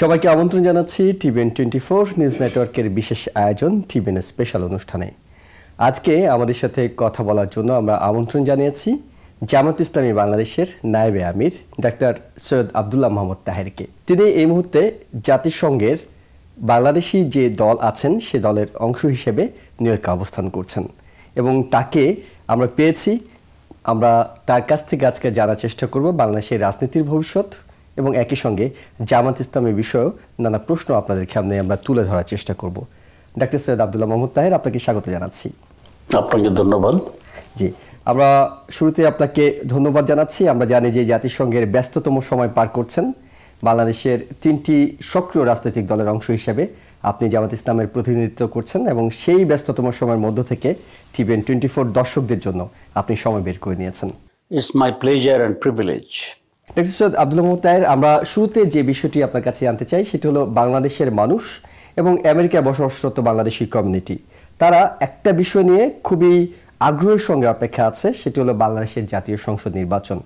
সবাইকে আমন্ত্রণ জানাচ্ছি টিভিএন 24 নিউজ নেটওয়ার্কের বিশেষ আয়োজন টিভিএন স্পেশাল অনুষ্ঠানে। আজকে আমাদের সাথে কথা বলার জন্য আমরা আমন্ত্রণ জানিয়েছি জামাত ইসলামী বাংলাদেশের নায়েবে আমির ডাক্তার সৈয়দ আব্দুল্লাহ মোহাম্মদ তাহেরকে। তিনি এই মুহূর্তে জাতিসংঘের বাংলাদেশি যে দল আছেন সে দলের অংশ হিসেবে নিউ ইয়র্কে অবস্থান করছেন এবং তাকে আমরা পেয়েছি। আমরা তার কাছ থেকে আজকে জানার চেষ্টা করব বাংলাদেশের রাজনীতির ভবিষ্যৎ এবং একই সঙ্গে জামাত ইসলামের বিষয়েও নানা প্রশ্ন আপনাদের সামনে আমরা তুলে ধরার চেষ্টা করব। ডাক্তার সৈয়দ আব্দুল্লাহ মোহাম্মদ তাহের, আপনাকে স্বাগত জানাচ্ছি। আপনাকে ধন্যবাদ। জি, আমরা শুরুতে আপনাকে ধন্যবাদ জানাচ্ছি। আমরা জানি যে জাতিসংঘের ব্যস্ততম সময় পার করছেন। বাংলাদেশের 3টি সক্রিয় রাজনৈতিক দলের অংশ হিসেবে আপনি জামাত ইসলামের প্রতিনিধিত্ব করছেন এবং সেই ব্যস্ততম সময়ের মধ্য থেকে টিভিএন 24 দর্শকদের জন্য আপনি সময় বের করে নিয়েছেন। It's my pleasure and privilege. Doctor Syed Abdullah Mohammad Taher, আমরা শুরুতে যে বিষয়টি আপনার কাছে জানতে চাই সেটি হলো বাংলাদেশের মানুষ এবং আমেরিকায় বসবাসরত বাংলাদেশি কমিউনিটি, তারা একটা বিষয় নিয়ে খুবই আগ্রহের সঙ্গে অপেক্ষা আছে, সেটি হলো বাংলাদেশের জাতীয় সংসদ নির্বাচন।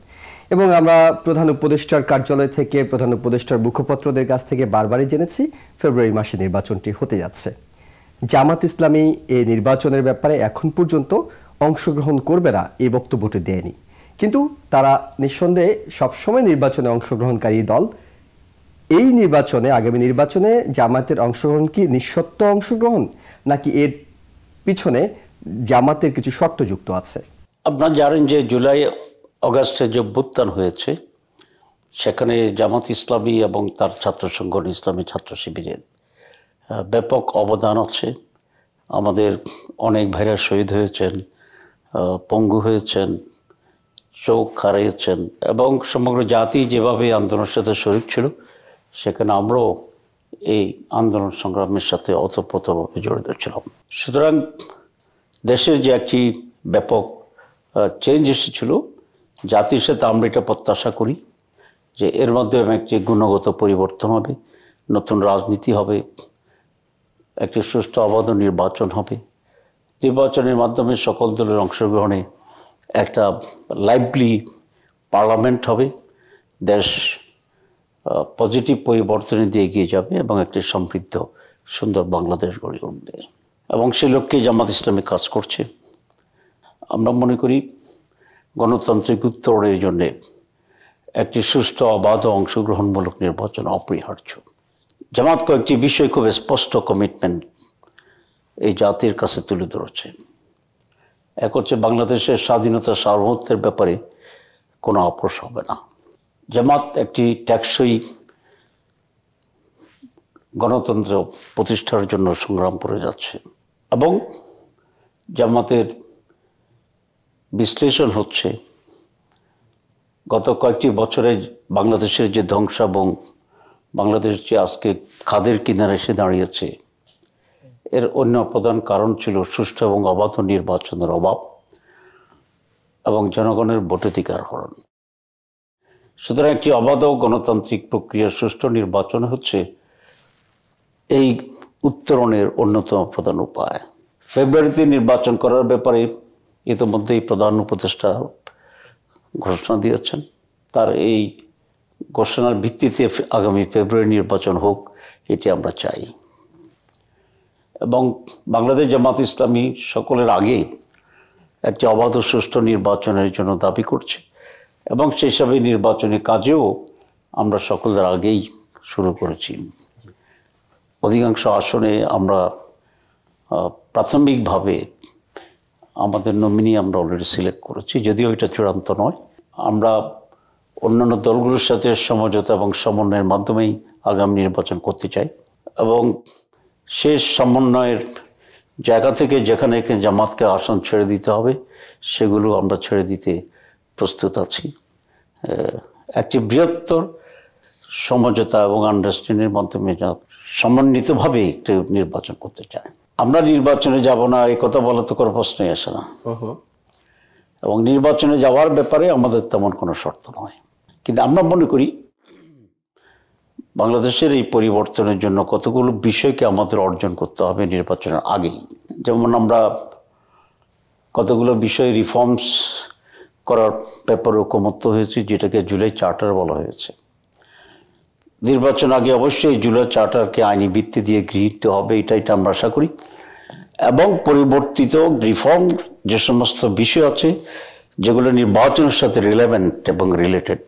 এবং আমরা প্রধান উপদেষ্টার কার্যালয় থেকে, প্রধান উপদেষ্টার মুখপত্রদের কাছ থেকে বারবারই জেনেছি ফেব্রুয়ারি মাসে নির্বাচনটি হতে যাচ্ছে। জামাত ইসলামী এই নির্বাচনের ব্যাপারে এখন পর্যন্ত অংশগ্রহণ করবে না এই বক্তব্যটি দেয়নি, কিন্তু তারা নিঃসন্দেহে সবসময় নির্বাচনে অংশগ্রহণকারী দল। এই নির্বাচনে, আগামী নির্বাচনে জামাতের অংশগ্রহণ কি নিঃশর্ত অংশগ্রহণ, নাকি এর পিছনে জামাতের কিছু শর্ত যুক্ত আছে? আপনারা জানেন যে জুলাই অগাস্টে যে অভ্যুত্থান হয়েছে সেখানে জামাত ইসলামী এবং তার ছাত্র সংগঠন ইসলামী ছাত্র শিবিরের ব্যাপক অবদান আছে। আমাদের অনেক ভাইরা শহীদ হয়েছেন, পঙ্গু হয়েছেন, চোখ হারিয়েছেন এবং সমগ্র জাতি যেভাবে আন্দোলনের সাথে শরীক ছিল সেখানে আমরাও এই আন্দোলন সংগ্রামের সাথে ওতপ্রোতভাবে জড়িত ছিলাম। সুতরাং দেশের যে একটি ব্যাপক চেঞ্জ এসেছিল, জাতির সাথে আমরা এটা প্রত্যাশা করি যে এর মাধ্যমে একটি গুণগত পরিবর্তন হবে, নতুন রাজনীতি হবে, একটি সুষ্ঠু অবাধ নির্বাচন হবে। নির্বাচনের মাধ্যমে সকল দলের অংশগ্রহণে একটা লাইভলি পার্লামেন্ট হবে, দেশ পজিটিভ পরিবর্তনের দিয়ে এগিয়ে যাবে এবং একটি সমৃদ্ধ সুন্দর বাংলাদেশ গড়ে উঠবে এবং সেই লক্ষ্যে জামাত ইসলামী কাজ করছে। আমরা মনে করি গণতান্ত্রিক উত্তরণের জন্যে একটি সুষ্ঠু অবাধ অংশগ্রহণমূলক নির্বাচন অপরিহার্য। জামাত কয়েকটি বিষয় খুব স্পষ্ট কমিটমেন্ট এই জাতির কাছে তুলে ধরেছে। এক হচ্ছে বাংলাদেশের স্বাধীনতা সার্বভৌমত্বের ব্যাপারে কোনো আপোষ হবে না। জামাত একটি টেকসই গণতন্ত্র প্রতিষ্ঠার জন্য সংগ্রাম করে যাচ্ছে এবং জামাতের বিশ্লেষণ হচ্ছে গত কয়েকটি বছরে বাংলাদেশের যে ধ্বংস এবং বাংলাদেশ যে আজকে খাদের কিনারে এসে দাঁড়িয়েছে এর অন্য প্রধান কারণ ছিল সুষ্ঠু এবং অবাধ নির্বাচনের অভাব এবং জনগণের ভোটাধিকার হরণ। সুতরাং একটি অবাধ গণতান্ত্রিক প্রক্রিয়ার সুষ্ঠু নির্বাচন হচ্ছে এই উত্তরণের অন্যতম প্রধান উপায়। ফেব্রুয়ারিতে নির্বাচন করার ব্যাপারে ইতিমধ্যেই প্রধান উপদেষ্টা ঘোষণা দিয়েছেন। তার এই ঘোষণার ভিত্তিতে আগামী ফেব্রুয়ারি নির্বাচন হোক, এটি আমরা চাই এবং বাংলাদেশ জামাত ইসলামী সকলের আগে একটি অবাধ সুষ্ঠু নির্বাচনের জন্য দাবি করছে এবং সেই হিসাবে নির্বাচনী কাজেও আমরা সকলের আগেই শুরু করেছি। অধিকাংশ আসনে আমরা প্রাথমিকভাবে আমাদের নমিনি আমরা অলরেডি সিলেক্ট করেছি, যদিও এটা চূড়ান্ত নয়। আমরা অন্যান্য দলগুলোর সাথে সমঝোতা এবং সমন্বয়ের মাধ্যমেই আগামী নির্বাচন করতে চাই এবং শেষ সমন্বয়ের জায়গা থেকে যেখানে জামাতকে আসন ছেড়ে দিতে হবে সেগুলো আমরা ছেড়ে দিতে প্রস্তুত আছি। একটি বৃহত্তর সমঝোতা এবং আন্ডারস্ট্যান্ডিংয়ের মাধ্যমে সমন্বিতভাবে একটি নির্বাচন করতে চাই। আমরা নির্বাচনে যাব না এই কথা বলা তো কোনো প্রশ্নই আসে না এবং নির্বাচনে যাওয়ার ব্যাপারে আমাদের তেমন কোনো শর্ত নয়, কিন্তু আমরা মনে করি বাংলাদেশের এই পরিবর্তনের জন্য কতগুলো বিষয়কে আমাদের অর্জন করতে হবে নির্বাচনের আগেই। যেমন আমরা কতগুলো বিষয় রিফর্মস করার ব্যাপারে ঐকমত্য হয়েছে, যেটাকে জুলাই চার্টার বলা হয়েছে। নির্বাচন আগে অবশ্যই জুলাই চার্টারকে আইনি ভিত্তি দিয়ে গৃহীত হবে, এটা আমরা আশা করি। এবং পরিবর্তিত রিফর্ম যে সমস্ত বিষয় আছে যেগুলো নির্বাচনের সাথে রিলেভেন্ট এবং রিলেটেড,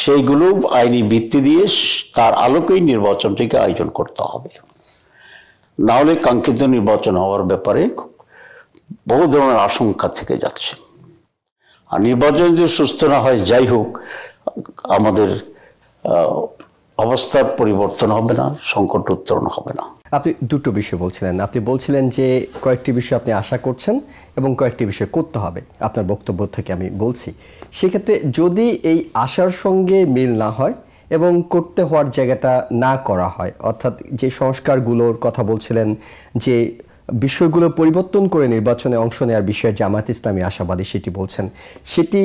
সেইগুলো আইনি ভিত্তি দিয়ে তার আলোকেই নির্বাচনটিকে আয়োজন করতে হবে। না হলে কাঙ্ক্ষিত নির্বাচন হওয়ার ব্যাপারে বহু ধরনের আশঙ্কা থেকে যাচ্ছে। আর নির্বাচন যদি সুস্থ না হয়, যাই হোক, আমাদের অবস্থার পরিবর্তন হবে না, সংকট উত্তরণ হবে না। আপনি দুটো বিষয় বলছিলেন। আপনি বলছিলেন যে কয়েকটি বিষয় আপনি আশা করছেন এবং কয়েকটি বিষয় করতে হবে। আপনার বক্তব্য থেকে আমি বলছি, সেক্ষেত্রে যদি এই আশার সঙ্গে মিল না হয় এবং করতে হওয়ার জায়গাটা না করা হয়, অর্থাৎ যে সংস্কারগুলোর কথা বলছিলেন, যে বিষয়গুলো পরিবর্তন করে নির্বাচনে অংশ নেওয়ার বিষয়ে জামায়াত ইসলামী আশাবাদী সেটি বলছেন, সেটি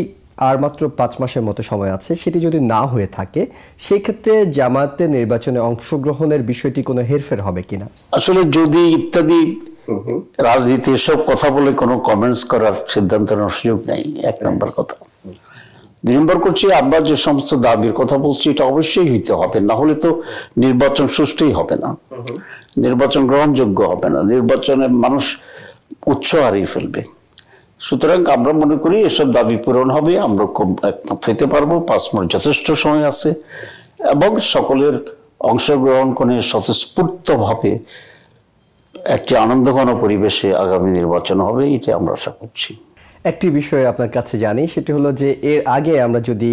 আর মাত্র 5 মাসের মতো সময় আছে, সেটি যদি না হয়ে থাকে সেক্ষেত্রে জামায়াতের নির্বাচনে অংশগ্রহণের বিষয়টি কোনো হেরফের হবে কিনা? আসলে যদি ইত্যাদি রাজনীতি সব কথা বলে কোনো কমেন্টস করার সিদ্ধান্ত নেওয়ার সুযোগ নেই, এক নম্বর কথা। 2 নম্বর করছি, আমরা যে সমস্ত দাবির কথা বলছি এটা অবশ্যই হইতে হবে, না হলে তো নির্বাচন সুষ্ঠুই হবে না, নির্বাচন গ্রহণযোগ্য হবে না, নির্বাচনে মানুষ উৎসাহ হারিয়ে ফেলবে। সুতরাং আমরা মনে করি এসব দাবি পূরণ হবে, আমরা একমত হইতে পারবো, 5 মাস যথেষ্ট সময় আছে, এবং সকলের অংশগ্রহণ করে স্বতঃস্ফূর্তভাবে একটি আনন্দঘন পরিবেশে আগামী নির্বাচন হবে, এটা আমরা আশা করছি। একটি বিষয় আপনার কাছে জানি, সেটি হলো যে এর আগে আমরা যদি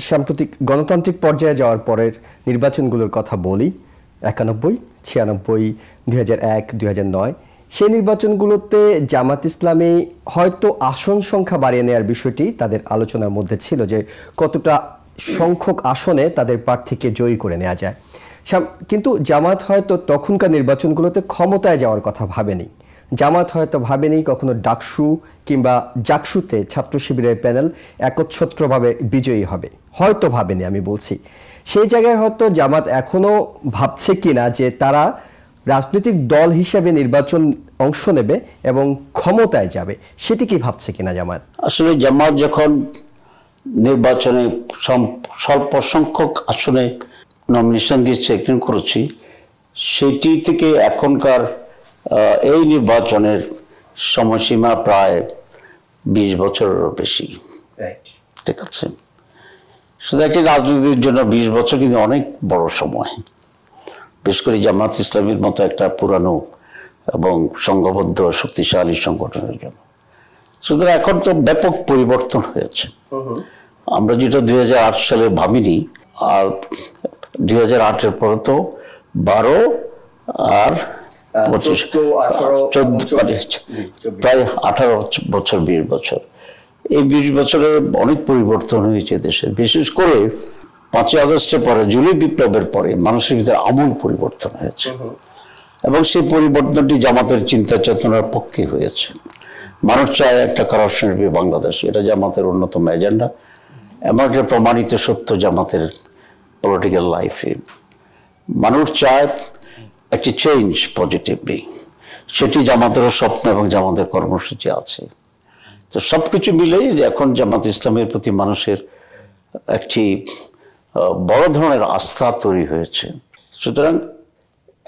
সাম্প্রতিক গণতান্ত্রিক পর্যায়ে যাওয়ার পরের নির্বাচনগুলোর কথা বলি, 91, 96, 2001, 2009, সেই নির্বাচনগুলোতে জামাত ইসলামী হয়তো আসন সংখ্যা বাড়িয়ে নেওয়ার বিষয়টি তাদের আলোচনার মধ্যে ছিল, যে কতটা সংখ্যক আসনে তাদের প্রার্থীকে জয়ী করে নেওয়া যায়। কিন্তু জামাত হয়তো তখনকার নির্বাচনগুলোতে ক্ষমতায় যাওয়ার কথা ভাবেনি। জামাত হয়তো ভাবেনি কখনো ডাকসু কিংবা জাকসুতে ছাত্র শিবিরের প্যানেল একচ্ছত্রভাবে বিজয়ী হবে, হয়তো ভাবেনি, আমি বলছি। সেই জায়গায় হয়তো জামাত এখনো ভাবছে কিনা যে তারা রাজনৈতিক দল হিসেবে নির্বাচন অংশ নেবে এবং ক্ষমতায় যাবে, সেটি কি ভাবছে কিনা জামাত? আসলে জামাত যখন নির্বাচনে স্বল্প সংখ্যক আসনে নমিনেশন দিয়ে চেকিং করেছি, সেটি থেকে এখনকার এই নির্বাচনের সময়সীমা প্রায় 20 বছরেরও বেশি। ঠিক আছে, শুধু একটি রাজনীতির জন্য 20 বছর কিন্তু অনেক বড় সময়, বিশেষ করে জামাত ইসলামীর মতো একটা পুরানো এবং সংঘবদ্ধ শক্তিশালী সংগঠনের জন্য। সুতরাং এখন তো ব্যাপক পরিবর্তন হয়েছে। আমরা যেটা 2008 সালে ভাবিনি, আর 2008-এর পরে তো 12 আর 25, 14, প্রায় 18 বছর, 20 বছর। এই 20 বছরে অনেক পরিবর্তন হয়েছে দেশে, বিশেষ করে 5ই আগস্টের পরে, জুলাই বিপ্লবের পরে মানুষের ভিতরে আমূল পরিবর্তন হয়েছে, এবং সেই পরিবর্তনটি জামাতের চিন্তা চেতনার পক্ষে হয়েছে। মানুষ চায় একটা কারাপশন ফ্রি বাংলাদেশ, এটা জামাতের অন্যতম এজেন্ডা, এমন একটা প্রমাণিত সত্য জামাতের পলিটিক্যাল লাইফে। মানুষ চায় একটি চেঞ্জ পজিটিভলি, সেটি জামাতেরও স্বপ্ন এবং জামাতের কর্মসূচি আছে। তো সবকিছু মিলেই এখন জামাত ইসলামের প্রতি মানুষের একটি বড় ধরনের আস্থা তৈরি হয়েছে। সুতরাং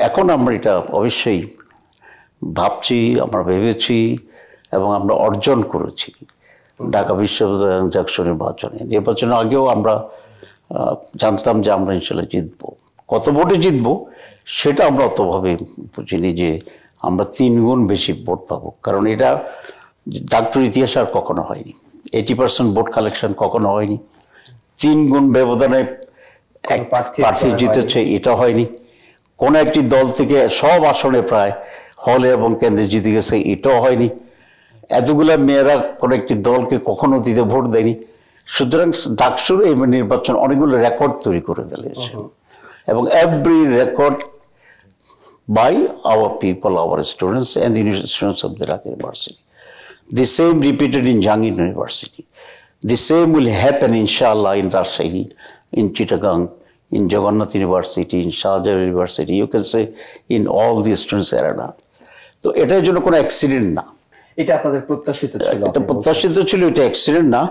এখন আমরা এটা অবশ্যই ভাবছি, আমরা ভেবেছি এবং আমরা অর্জন করেছি ঢাকা বিশ্ববিদ্যালয় জাকসু নির্বাচনের আগেও আমরা জানতাম যে আমরা ইনশাল্লাহ জিতবো। কত ভোটে জিতবো সেটা আমরা অতভাবে বুঝিনি, যে আমরা 3 গুণ বেশি ভোট পাবো, কারণ এটা ডাক্তার ইতিহাস আর কখনো হয়নি। 80% ভোট কালেকশন কখনো হয়নি। 3 গুণ ব্যবধানে এক প্রার্থী জিতেছে, এটা হয়নি। কোন একটি দল থেকে সব আসনে প্রায় হলে এবং কেন্দ্রে জিতে গেছে, এটাও হয়নি। এতগুলা মেয়েরা কোন একটি দলকে কখনো দিতে ভোট দেয়নি। সুতরাং ডাকসুর এই নির্বাচন অনেকগুলো রেকর্ড তৈরি করে ফেলেছে, এবং every record by our people, our students and the students of the Dhaka University. The same repeated in Jangin University. The same will happen inshallah in Rajshahi, in Chittagong, in Jagannath University, in Sharjah University. You can say in all the students arena. তো এটার জন্য কোনো accident না, এটা আপনাদের প্রত্যাশিত ছিল? এটা প্রত্যাশিত ছিল, এটা অ্যাক্সিডেন্ট না।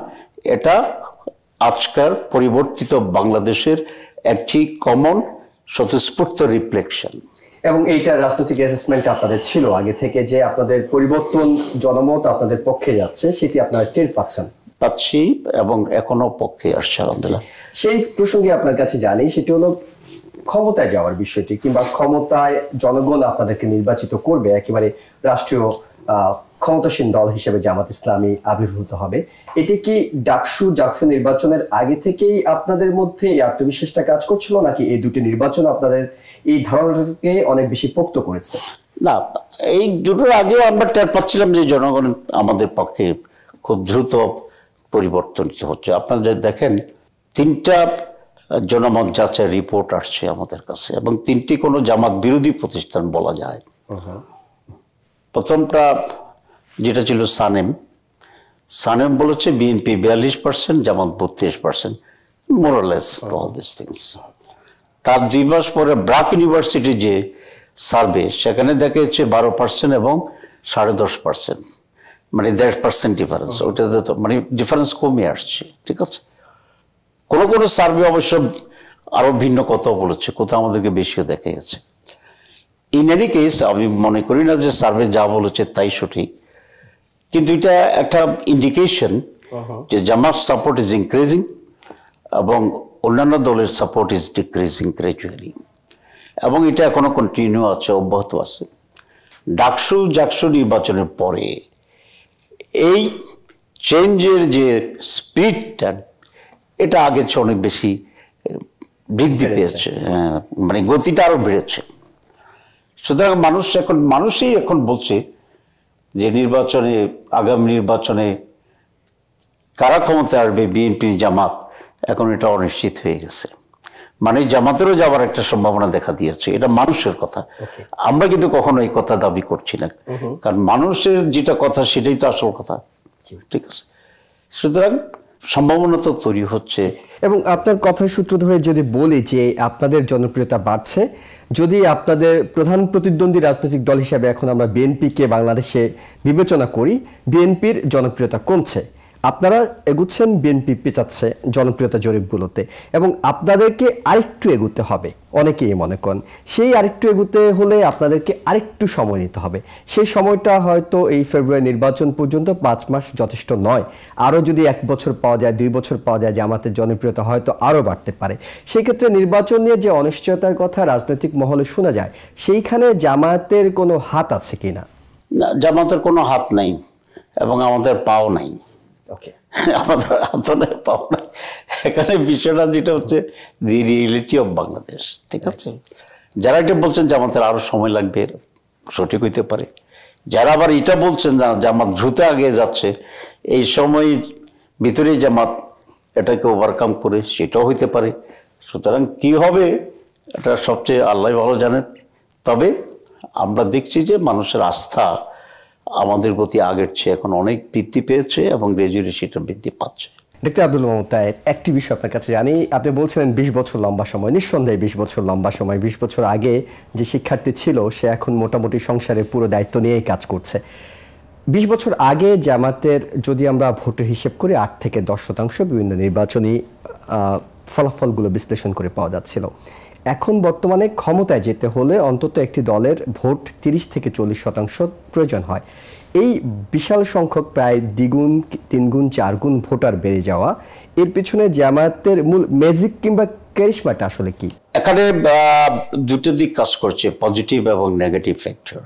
এটা আজকাল পরিবর্তিত বাংলাদেশের একটি কমন স্বতঃস্ফূর্ত রিফ্লেকশন। এবং এইটা রাজনৈতিক অ্যাসেসমেন্ট আপনাদের ছিল আগে থেকে যে আপনাদের পরিবর্তন জনমত আপনাদের পক্ষে যাচ্ছে, সেটি আপনারা টের পাচ্ছি এবং এখনো পক্ষে আসছে আলহামদুলিল্লাহ। সেই প্রসঙ্গে আপনার কাছে জানি, সেটি হলো ক্ষমতায় যাওয়ার বিষয়টি, কিংবা ক্ষমতায় জনগণ আপনাদেরকে নির্বাচিত করবে, একেবারে রাষ্ট্রীয় ক্ষমতাসীন দল হিসেবে জামাত ইসলামী আবির্ভূত হবে। এটি কি জাকসু নির্বাচনের আগে থেকেই আপনাদের মধ্যে এই আত্মবিশ্বাসটা কাজ করছিল, নাকি এই দুটি নির্বাচন আপনাদের এই ধারণাটাকে অনেক বেশি পোক্ত করেছে? না, এই দুটোর আগেও আমরা টের পাচ্ছিলাম যে জনগণ আমাদের পক্ষে খুব দ্রুত পরিবর্তন হচ্ছে। আপনারা যদি দেখেন 3টা জনমত যাচাই রিপোর্ট আসছে আমাদের কাছে, এবং 3টি কোনো জামাত বিরোধী প্রতিষ্ঠান বলা যায়। প্রথমটা যেটা ছিল সানেম বলেছে BNP 42%, Jamaat 32%, more or less all this things. তার 2 মাস পরে ব্রাক ইউনিভার্সিটি যে সার্ভে, সেখানে দেখা যাচ্ছে 12% এবং 10.5%, মানে 1.5% ডিফারেন্স। ওইটাতে তো মানে ডিফারেন্স কমে আসছে, ঠিক আছে। কোনো সার্ভে অবশ্য আরো ভিন্ন কথা বলেছে, কোথাও আমাদেরকে বেশিও দেখা গেছে। ইন এনি কেস, আমি মনে করি না যে সার্ভে যা বলেছে তাই সঠিক, কিন্তু এটা একটা ইন্ডিকেশন যে জামাত সাপোর্ট ইজ ইনক্রিজিং এবং অন্যান্য দলের সাপোর্ট ইজ ডিক্রিজিং গ্র্যাজুয়ালি, এবং এটা এখনো কন্টিনিউ আছে, অব্যাহত আছে। জাকসু নির্বাচনের পরে এই চেঞ্জের যে স্পিডটা, এটা আগের চেয়ে অনেক বেশি বৃদ্ধি পেয়েছে, মানে গতিটা আরো বেড়েছে। সুতরাং মানুষই এখন বলছে যে আগামী নির্বাচনে কারা ক্ষমতায় আসবে, বিএনপি জামাত, এখন এটা অনিশ্চিত হয়ে গেছে। মানে জামাতেরও যাওয়ার একটা সম্ভাবনা দেখা দিয়েছে। এটা মানুষের কথা, আমরা কিন্তু কখনো এই কথা দাবি করছি না, কারণ মানুষের যেটা কথা সেটাই তো আসল কথা, ঠিক আছে। সুতরাং সম্ভাবনা তো তৈরি হচ্ছে। এবং আপনার কথার সূত্র ধরে যদি বলি যে আপনাদের জনপ্রিয়তা বাড়ছে, যদি আপনাদের প্রধান প্রতিদ্বন্দ্বী রাজনৈতিক দল হিসেবে এখন আমরা বিএনপিকে বাংলাদেশে বিবেচনা করি, বিএনপির জনপ্রিয়তা কমছে, আপনারা এগুচ্ছেন, বিএনপি পেঁচাচ্ছে জনপ্রিয়তা জরিপগুলোতে, এবং আপনাদেরকে আরেকটু এগুতে হবে, অনেকেই মনে করেন। সেই আরেকটু এগুতে হলে আপনাদেরকে আরেকটু সময় নিতে হবে। সেই সময়টা হয়তো এই ফেব্রুয়ারি নির্বাচন পর্যন্ত 5 মাস যথেষ্ট নয়। আরও যদি 1 বছর পাওয়া যায়, 2 বছর পাওয়া যায়, জামাতের জনপ্রিয়তা হয়তো আরও বাড়তে পারে। সেই ক্ষেত্রে নির্বাচন নিয়ে যে অনিশ্চয়তার কথা রাজনৈতিক মহলে শোনা যায়, সেইখানে জামাতের কোনো হাত আছে কিনা? না, জামাতের কোনো হাত নাই এবং আমাদের পাও নাই। আমাদের হাতনে পাও নাই। এখানে বিষয়টা যেটা হচ্ছে দি রিয়েলিটি অফ বাংলাদেশ, ঠিক আছে। যারা এটা বলছেন জামাতের আরো সময় লাগবে, সঠিক হইতে পারে। যারা আবার এটা বলছেন না জামাত দ্রুত আগে যাচ্ছে, এই সময় ভিতরে জামাত এটাকে ওভারকাম করে, সেটাও হইতে পারে। সুতরাং কি হবে এটা সবচেয়ে আল্লাহ ভালো জানেন। তবে আমরা দেখছি যে মানুষের আস্থা আমাদের প্রতি আগের চেয়ে এখন অনেক বৃদ্ধি পেয়েছে এবং গ্র্যাজুয়ালি সেটা বৃদ্ধি পাচ্ছে। ডক্টর আব্দুল মাহমুদ তাহের, একটি বিষয় আপনার কাছে জানি, আপনি বলছিলেন 20 বছর লম্বা সময়, নিঃসন্দেহে 20 বছর লম্বা সময়। 20 বছর আগে যে শিক্ষার্থী ছিল সে এখন মোটামুটি সংসারের পুরো দায়িত্ব নিয়েই কাজ করছে। 20 বছর আগে জামাতের যদি আমরা ভোটের হিসেব করি 8 থেকে 10% বিভিন্ন নির্বাচনী ফলাফলগুলো বিশ্লেষণ করে পাওয়া যাচ্ছিল। এখন বর্তমানে ক্ষমতায় যেতে হলে অন্তত একটি দলের ভোট 30 থেকে 40% প্রয়োজন হয়। এই বিশাল সংখ্যক প্রায় 2 গুণ 3 গুণ 4 গুণ ভোটার বেড়ে যাওয়া, এর পিছনে জামায়াতের মূল ম্যাজিক কিংবা ক্যারিশমাটা আসলে কি? এখানে দুটো দিক কাজ করছে, পজিটিভ এবং নেগেটিভ ফ্যাক্টর।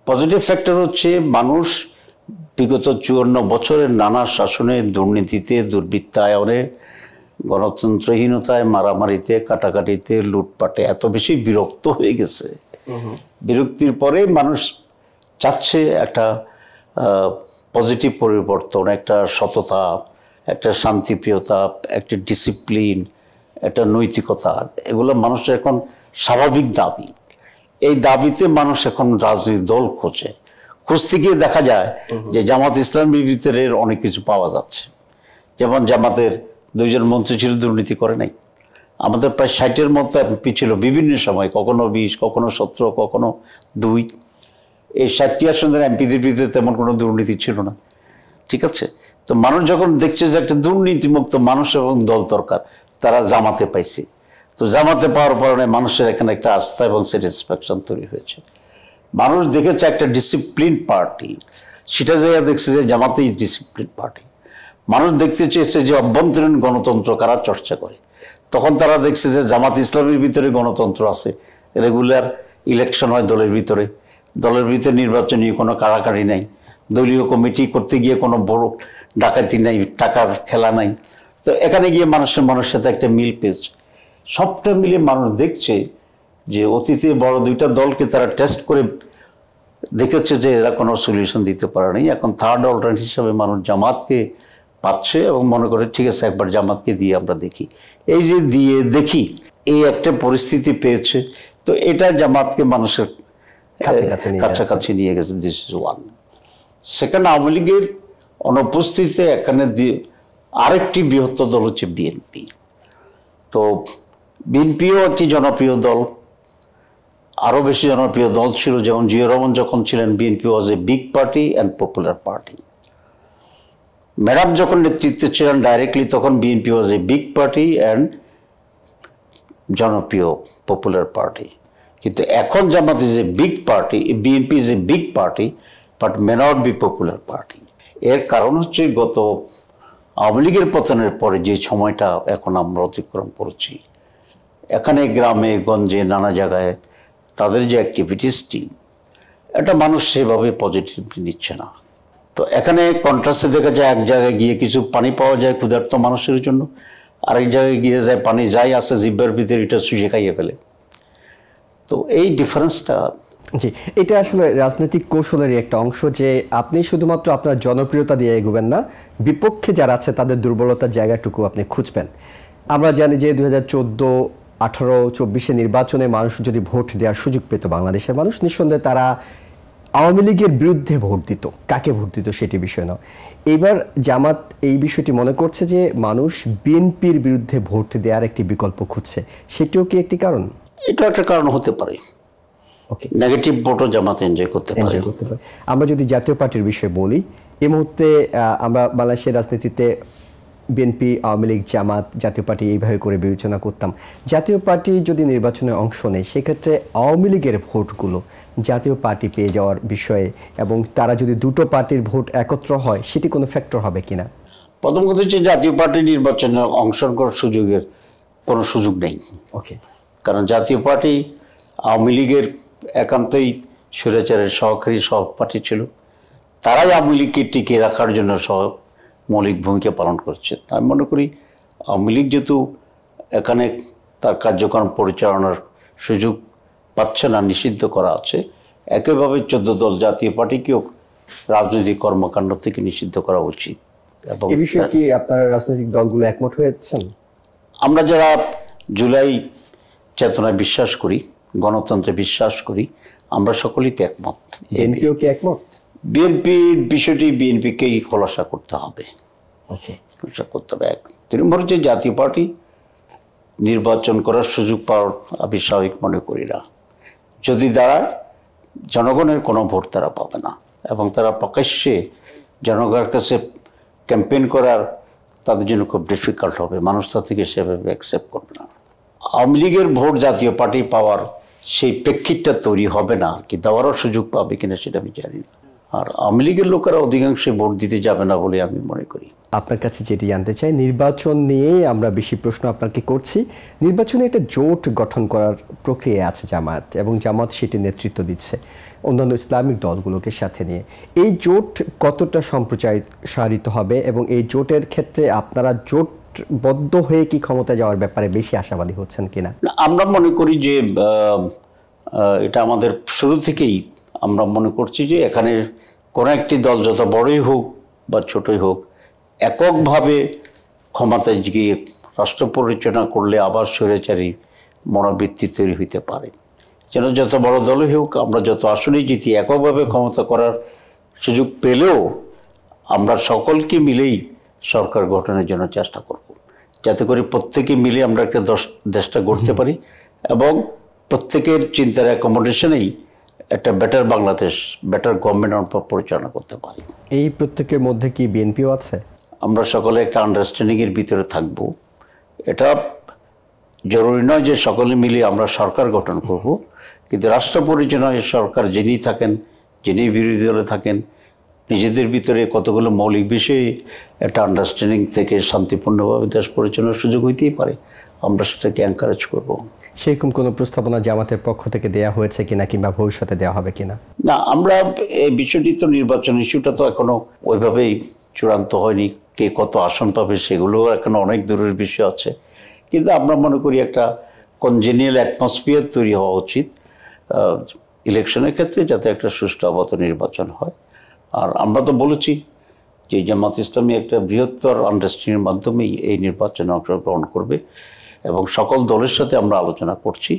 পজিটিভ ফ্যাক্টর হচ্ছে মানুষ বিগত 54 বছরের নানা শাসনে, দুর্নীতিতে, দুর্বৃত্তায়নে, গণতন্ত্রহীনতায়, মারামারিতে, কাটাকাটিতে, লুটপাটে এত বেশি বিরক্ত হয়ে গেছে। বিরক্তির পরে মানুষ চাচ্ছে একটা পজিটিভ পরিবর্তন, একটা সততা, একটা শান্তিপ্রিয়তা, একটা ডিসিপ্লিন, একটা নৈতিকতা। এগুলো মানুষের এখন স্বাভাবিক দাবি। এই দাবিতে মানুষ এখন রাজনৈতিক দল খুঁজতে গিয়ে দেখা যায় যে জামাত ইসলামীর ভিতরে অনেক কিছু পাওয়া যাচ্ছে। যেমন জামাতের 2 জন মন্ত্রী ছিল, দুর্নীতি করে নাই। আমাদের প্রায় 60-এর মতো এমপি ছিল বিভিন্ন সময়, কখনো 20, কখনো 17, কখনো 2। এই 60টি আসনের এমপিদের ভিতরে তেমন কোনো দুর্নীতি ছিল না, ঠিক আছে। তো মানুষ যখন দেখছে যে একটা দুর্নীতিমুক্ত মানুষ এবং দল দরকার, তারা জামাতে পাইছে। তো জামাতে পাওয়ার কারণে মানুষের এখানে একটা আস্থা এবং স্যাটিসফ্যাকশন তৈরি হয়েছে। মানুষ দেখেছে একটা ডিসিপ্লিন পার্টি, সেটা জায়গা দেখছে যে জামাতেই ডিসিপ্লিন পার্টি। মানুষ দেখতে চেয়েছে যে অভ্যন্তরীণ গণতন্ত্র কারা চর্চা করে, তখন তারা দেখছে যে জামাত ইসলামের ভিতরে গণতন্ত্র আছে, রেগুলার ইলেকশন হয় দলের ভিতরে, দলের ভিতরে নির্বাচনী কোনো কাড়াকাড়ি নাই, দলীয় কমিটি করতে গিয়ে কোনো বড় ডাকাতি নাই, টাকার খেলা নাই। তো এখানে গিয়ে মানুষের সাথে একটা মিল পেয়েছে। সবটা মিলে মানুষ দেখছে যে অতীতে বড় দুইটা দলকে তারা টেস্ট করে দেখেছে যে এরা কোনো সলিউশন দিতে পারে নাই। এখন থার্ড অল্টারনেটিভ হিসাবে মানুষ জামাতকে পাচ্ছে এবং মনে করে ঠিক আছে একবার জামাতকে দিয়ে আমরা দেখি। এই যে দিয়ে দেখি এই একটা পরিস্থিতি পেয়েছে, তো এটা জামাতকে মানুষের কাছাকাছি নিয়ে গেছে। This is one. Second, Awami লীগের অনুপস্থিতিতে এখানে আরেকটি বৃহত্তর দল হচ্ছে বিএনপি। তো বিএনপিও একটি জনপ্রিয় দল, আরও বেশি জনপ্রিয় দল ছিল। যেমন জিয়া রহমান যখন ছিলেন, BNP was a big party and popular party. Madam যখন নেতৃত্বে ছিলেন ডাইরেক্টলি, তখন BNP was a big party and জনপ্রিয় পপুলার পার্টি। কিন্তু এখন Jamaat is a big party, BNP is a big party but may not be popular party. এর কারণ হচ্ছে গত আওয়ামী লীগের পতনের পরে যে সময়টা এখন আমরা অতিক্রম করেছি, এখানে গ্রামে গঞ্জে নানা জায়গায় তাদের যে অ্যাক্টিভিটিসটি, এটা মানুষ সেভাবে পজিটিভলি নিচ্ছে না। তো এখানে কন্ট্রাস্টে দেখা যায় এক জায়গায় গিয়ে কিছু পানি পাওয়া যায় ক্ষুধার্ত মানুষের জন্য, আরেক জায়গায় গিয়ে যায় পানি যাই আসে জিব্বার ভিতরে এটা শুষে খাইয়ে ফেলে। তো এই ডিফারেন্সটা, জি, এটা আসলে রাজনৈতিক কৌশলেরই একটা অংশ যে আপনি শুধুমাত্র আপনার জনপ্রিয়তা দিয়ে এগোবেন না, বিপক্ষে যারা আছে তাদের দুর্বলতার জায়গাটুকু আপনি খুঁজবেন। আমরা জানি যে 2014, 18, 24 নির্বাচনে মানুষ যদি ভোট দেওয়ার সুযোগ পেত, বাংলাদেশের মানুষ নিঃসন্দেহে তারা আওয়ামী লীগের বিরুদ্ধে ভোট দিত। কাকে ভোট দিত সেটি বিষয় নয়। এবার জামাত এই বিষয়টি মনে করছে যে মানুষ বিএনপির বিরুদ্ধে ভোট দেওয়ার একটি বিকল্প খুঁজছে, সেটিও কি একটি কারণ? এটা একটা কারণ হতে পারে। ওকে, নেগেটিভ ভোটও জামাত এনজয় করতে পারে। আমরা যদি জাতীয় পার্টির বিষয়ে বলি, এই মুহূর্তে আমরা বাংলাদেশের রাজনীতিতে বিএনপি, আওয়ামী লীগ, জামাত, জাতীয় পার্টি এইভাবে করে বিবেচনা করতাম। জাতীয় পার্টি যদি নির্বাচনে অংশ নেয়, সেক্ষেত্রে আওয়ামী লীগের ভোটগুলো জাতীয় পার্টি পেয়ে যাওয়ার বিষয়ে, এবং তারা যদি দুটো পার্টির ভোট একত্র হয়, সেটি কোনো ফ্যাক্টর হবে কিনা? প্রথম কথা হচ্ছে জাতীয় পার্টি নির্বাচনে অংশগ্রহণ করার কোনো সুযোগ নেই। ওকে, কারণ জাতীয় পার্টি আওয়ামী লীগের একান্তই স্বৈরাচারের সহকারী সহপাঠী ছিল। তারাই আওয়ামী লীগকে টিকিয়ে রাখার জন্য মৌলিক ভূমিকা পালন করছে। আমি মনে করি আওয়ামী লীগ যেহেতু এখানে তার কার্যক্রম পরিচালনার সুযোগ পাচ্ছে না, নিষিদ্ধ করা আছে, একইভাবে 14 দল জাতীয় পার্টিকেও রাজনৈতিক কর্মকাণ্ড থেকে নিষিদ্ধ করা উচিত। এবং এই বিষয়ে কি আপনারা রাজনৈতিক দলগুলো একমত হয়েছেন? আমরা যারা জুলাই চেতনায় বিশ্বাস করি, গণতন্ত্রে বিশ্বাস করি, আমরা সকলেই তো একমত। বিএনপিও কি একমত? বিএনপির বিষয়টি বিএনপিকেই খোলাসা করতে হবে। খোলাসা করতে হবে। 3 নম্বর হচ্ছে জাতীয় পার্টি নির্বাচন করার সুযোগ পাওয়ার আমি স্বাভাবিক মনে করি না। যদি দাঁড়ায়, জনগণের কোনো ভোট তারা পাবে না, এবং তারা প্রকাশ্যে জনগণের কাছে ক্যাম্পেইন করার তাদের জন্য খুব ডিফিকাল্ট হবে। মানুষ তা থেকে সেভাবে অ্যাকসেপ্ট করবে না। আওয়ামী লীগের ভোট জাতীয় পার্টি পাওয়ার সেই প্রেক্ষিতটা তৈরি হবে না, আর কি দেওয়ারও সুযোগ পাবে কিনা সেটা আমি জানি না। আর আওয়ামী লীগের লোকেরা অধিকাংশই ভোট দিতে যাবে না বলে আমি মনে করি। আপনার কাছে যেটি জানতে চাই, নির্বাচন নিয়ে আমরা বেশি প্রশ্ন আপনাকে করছি। নির্বাচনে একটা জোট গঠন করার প্রক্রিয়া আছে জামাত, এবং জামাত সেটি নেতৃত্ব দিচ্ছে অন্যান্য ইসলামিক দলগুলোকে সাথে নিয়ে। এই জোট কতটা সম্প্রসারিত হবে, এবং এই জোটের ক্ষেত্রে আপনারা জোটবদ্ধ হয়ে কি ক্ষমতা যাওয়ার ব্যাপারে বেশি আশাবাদী হচ্ছেন কিনা? আমরা মনে করি যে এটা আমাদের শুরু থেকেই আমরা মনে করছি যে এখানে কোনো একটি দল যত বড়ই হোক বা ছোটই হোক, এককভাবে ক্ষমতায় গিয়ে রাষ্ট্র পরিচালনা করলে আবার স্বৈরাচারী মনোবৃত্তি তৈরি হইতে পারে। যেন যত বড় দলই হোক, আমরা যত আসলেই জিতি, এককভাবে ক্ষমতা করার সুযোগ পেলেও আমরা সকলকে মিলেই সরকার গঠনের জন্য চেষ্টা করব, যাতে করে প্রত্যেকে মিলে আমরা একটা দেশটা গড়তে পারি, এবং প্রত্যেকের চিন্তার অ্যাকোমোডেশনেই একটা বেটার বাংলাদেশ, বেটার গভর্নমেন্ট আমরা পরিচালনা করতে পারি। এই প্রত্যেকের মধ্যে কি বিএনপিও আছে? আমরা সকলে একটা আন্ডারস্ট্যান্ডিংয়ের ভিতরে থাকব, এটা জরুরি নয় যে সকলে মিলে আমরা সরকার গঠন করব, কিন্তু রাষ্ট্র পরিচালনায় সরকার যিনি থাকেন, যিনি বিরোধী দলে থাকেন, নিজেদের ভিতরে কতগুলো মৌলিক বিষয়ে একটা আন্ডারস্ট্যান্ডিং থেকে শান্তিপূর্ণভাবে দেশ পরিচালনার সুযোগ হইতেই পারে, আমরা সেটাকে এনকারেজ করব। সেরকম কোনো প্রস্তাবনা জামাতের পক্ষ থেকে দেয়া হয়েছে কিনা কিংবা ভবিষ্যতে দেওয়া হবে কিনা? না, আমরা এই বিষয়টি তো নির্বাচন ইস্যুটা তো এখনো ওইভাবেই চূড়ান্ত হয়নি, কে কত আসন পাবে সেগুলো এখনো অনেক দূরের বিষয় আছে, কিন্তু আমরা মনে করি একটা কনজেনিয়াল অ্যাটমসফিয়ার তৈরি হওয়া উচিত ইলেকশনের ক্ষেত্রে, যাতে একটা সুষ্ঠু অবাধ নির্বাচন হয়। আর আমরা তো বলেছি যে জামাত ইসলামী একটা বৃহত্তর আন্ডারস্ট্যান্ডিংয়ের মাধ্যমেই এই নির্বাচনে অংশগ্রহণ করবে এবং সকল দলের সাথে আমরা আলোচনা করছি।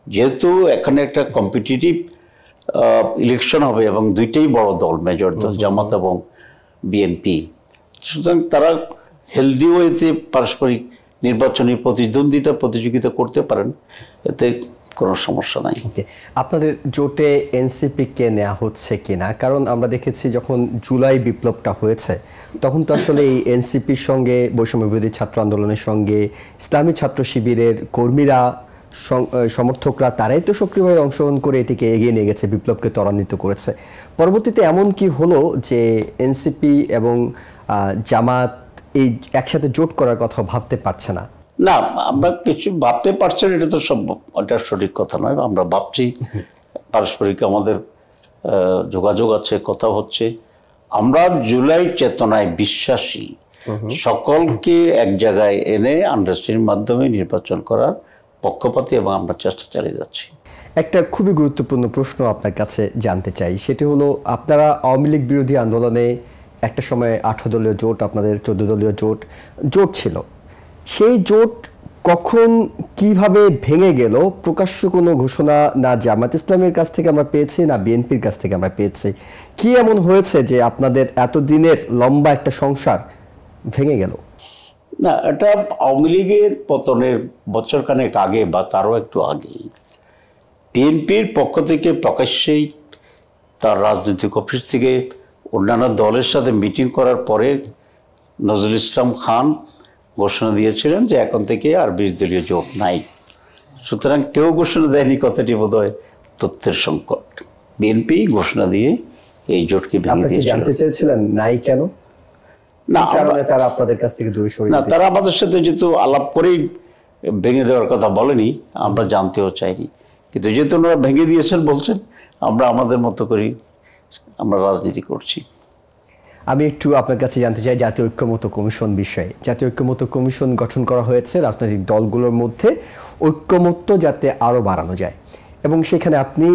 যেহেতু এখানে একটা কম্পিটিটিভ ইলেকশন হবে এবং দুইটাই বড় দল, মেজর দল জামাত এবং বিএনপি, সুতরাং তারা হেলদি ওয়েতে পারস্পরিক নির্বাচনী প্রতিযোগিতা করতে পারেন, এতে কোনো সমস্যা নাই। আপনাদের জোটে এনসিপিকে নেওয়া হচ্ছে কিনা? কারণ আমরা দেখেছি যখন জুলাই বিপ্লবটা হয়েছে তখন তো আসলে এই এনসিপির সঙ্গে, বৈষম্য বিরোধী ছাত্র আন্দোলনের সঙ্গে ইসলামী ছাত্র শিবিরের কর্মীরা, সমর্থকরা, তারাই তো সক্রিয়ভাবে অংশগ্রহণ করে এটিকে এগিয়ে নিয়ে গেছে, বিপ্লবকে ত্বরান্বিত করেছে। পরবর্তীতে এমন কি হলো যে এনসিপি এবং জামাত এই একসাথে জোট করার কথা ভাবতে পারছে না? না, আমরা কিছু ভাবতে পারছি না, এটা তো এটা সঠিক কথা নয়। আমরা ভাবছি, পারস্পরিক আমাদের যোগাযোগ আছে, কথা হচ্ছে। আমরা জুলাই চেতনায় বিশ্বাসী, সকলকে এক জায়গায় এনে আন্ডারস্ট্যান্ডিং মাধ্যমে নির্বাচন করার পক্ষপাতী, এবং আমরা চেষ্টা চালিয়ে যাচ্ছি। একটা খুবই গুরুত্বপূর্ণ প্রশ্ন আপনার কাছে জানতে চাই, সেটি হলো আপনারা আওয়ামী লীগ বিরোধী আন্দোলনে একটা সময় 18 দলীয় জোট, আপনাদের 14 দলীয় জোট ছিল। সেই জোট কখন কিভাবে ভেঙে গেল প্রকাশ্য কোনো ঘোষণা না জামাত ইসলামের কাছ থেকে আমরা পেয়েছি, না বিএনপির কাছ থেকে আমরা পেয়েছি। কি এমন হয়েছে যে আপনাদের এতদিনের লম্বা একটা সংসার ভেঙে গেল? না, এটা আওয়ামী লীগের পতনের বছরখানেক আগে বা তারও একটু আগে বিএনপির পক্ষ থেকে প্রকাশ্যেই তার রাজনৈতিক অফিস থেকে অন্যান্য দলের সাথে মিটিং করার পরে নজরুল ইসলাম খান ঘোষণা দিয়েছিলেন যে এখন থেকে আর 20 দলীয় জোট নাই। সুতরাং কেউ ঘোষণা দেয়নি, কথাটি বোধ হয় তথ্যের সংকট। বিএনপি ঘোষণা দিয়ে এই জোটকে ভেঙে দিয়েছিল। জানতে চেয়েছিলেন নাই কেন? না, তারা আপনাদের কাছ থেকে দূরে সরে, না, তারা আমাদের সাথে যেহেতু আলাপ করেই ভেঙে দেওয়ার কথা বলেনি, আমরা জানতেও চাইনি, কিন্তু যেহেতু ওনারা ভেঙে দিয়েছেন বলছেন, আমরা আমাদের মতো করেই আমরা রাজনীতি করছি। আমি একটু আপনার কাছে জানতে চাই জাতীয় ঐক্যমত্য কমিশন বিষয়ে। জাতীয় ঐক্যমত্য কমিশন গঠন করা হয়েছে রাজনৈতিক দলগুলোর মধ্যে ঐক্যমত্য যাতে আরও বাড়ানো যায়, এবং সেখানে আপনি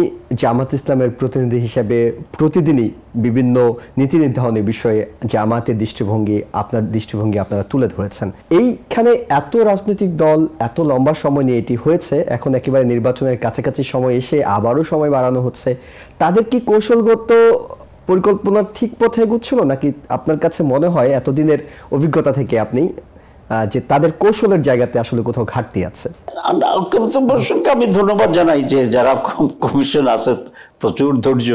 জামাত ইসলামের প্রতিনিধি হিসেবে প্রতিদিনই বিভিন্ন নীতি নির্ধারণের বিষয়ে জামাতের দৃষ্টিভঙ্গি, আপনার দৃষ্টিভঙ্গি আপনারা তুলে ধরেছেন। এইখানে এত রাজনৈতিক দল এত লম্বা সময় নিয়ে এটি হয়েছে, এখন একেবারে নির্বাচনের কাছাকাছি সময় এসে আবারও সময় বাড়ানো হচ্ছে। তাদের কি কৌশলগত পরিকল্পনা ঠিক পথে এগুচ্ছিল, নাকি আপনার কাছে মনে হয় এতদিনের অভিজ্ঞতা থেকে আপনি যে তাদের কৌশলের জায়গাতে আসলে কোথাও ঘাটতি আছে? আমি ধন্যবাদ জানাই যে যারা কমিশন আছে, প্রচুর ধৈর্য,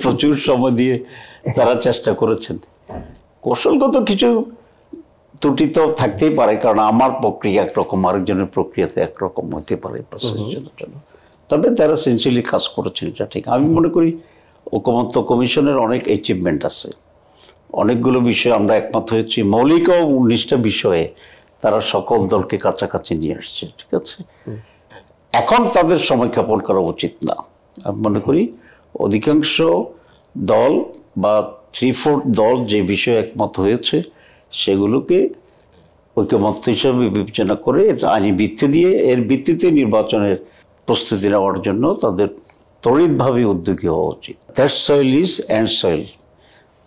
প্রচুর সময় দিয়ে তারা চেষ্টা করেছেন। কৌশলগত কিছু ত্রুটি তো থাকতেই পারে, কারণ আমার প্রক্রিয়া একরকম, আরেকজনের প্রক্রিয়াতে একরকম হতে পারে প্রসেসের জন্য। তবে তারা সিনসিয়ারলি কাজ করেছেন, এটা ঠিক। আমি মনে করি ঐকমত্য কমিশনের অনেক অ্যাচিভমেন্ট আছে, অনেকগুলো বিষয়ে আমরা একমত হয়েছি। মৌলিক ও 19টা বিষয়ে তারা সকল দলকে কাছাকাছি নিয়ে আসছে, ঠিক আছে। এখন তাদের সময় ক্ষেপণ করা উচিত না। আমি মনে করি অধিকাংশ দল বা 3/4 দল যে বিষয়ে একমত হয়েছে সেগুলোকে ঐকমত্য হিসাবে বিবেচনা করে আইনি ভিত্তি দিয়ে এর ভিত্তিতে নির্বাচনের প্রস্তুতি নেওয়ার জন্য তাদের তড়িৎভাবে উদ্যোগী হওয়া উচিত। That soil is and soil.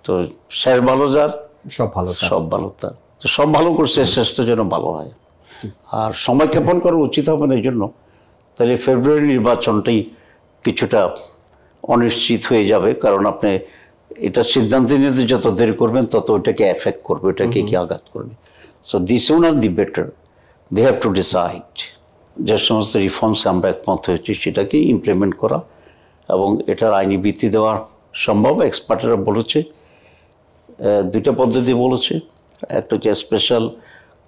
তো শেষ ভালো যার, সব ভালো তার। তো সব ভালো করছে, শেষটা যেন ভালো হয়। আর সময় ক্ষেপণ করা উচিত হবে না এই জন্য। তাহলে ফেব্রুয়ারি নির্বাচনটাই কিছুটা অনিশ্চিত হয়ে যাবে, কারণ আপনি এটা সিদ্ধান্ত নিতে যত দেরি করবেন তত ওইটাকে এফেক্ট করবে, ওইটাকে কি আঘাত করবে। So the sooner the better, they have to decide. যে সমস্ত রিফর্মস আমরা একমত হয়েছি সেটাকে ইমপ্লিমেন্ট করা এবং এটার আইনি ভিত্তি দেওয়া সম্ভব। এক্সপার্টরা বলেছে, 2টা পদ্ধতি বলেছে। একটা হচ্ছে স্পেশাল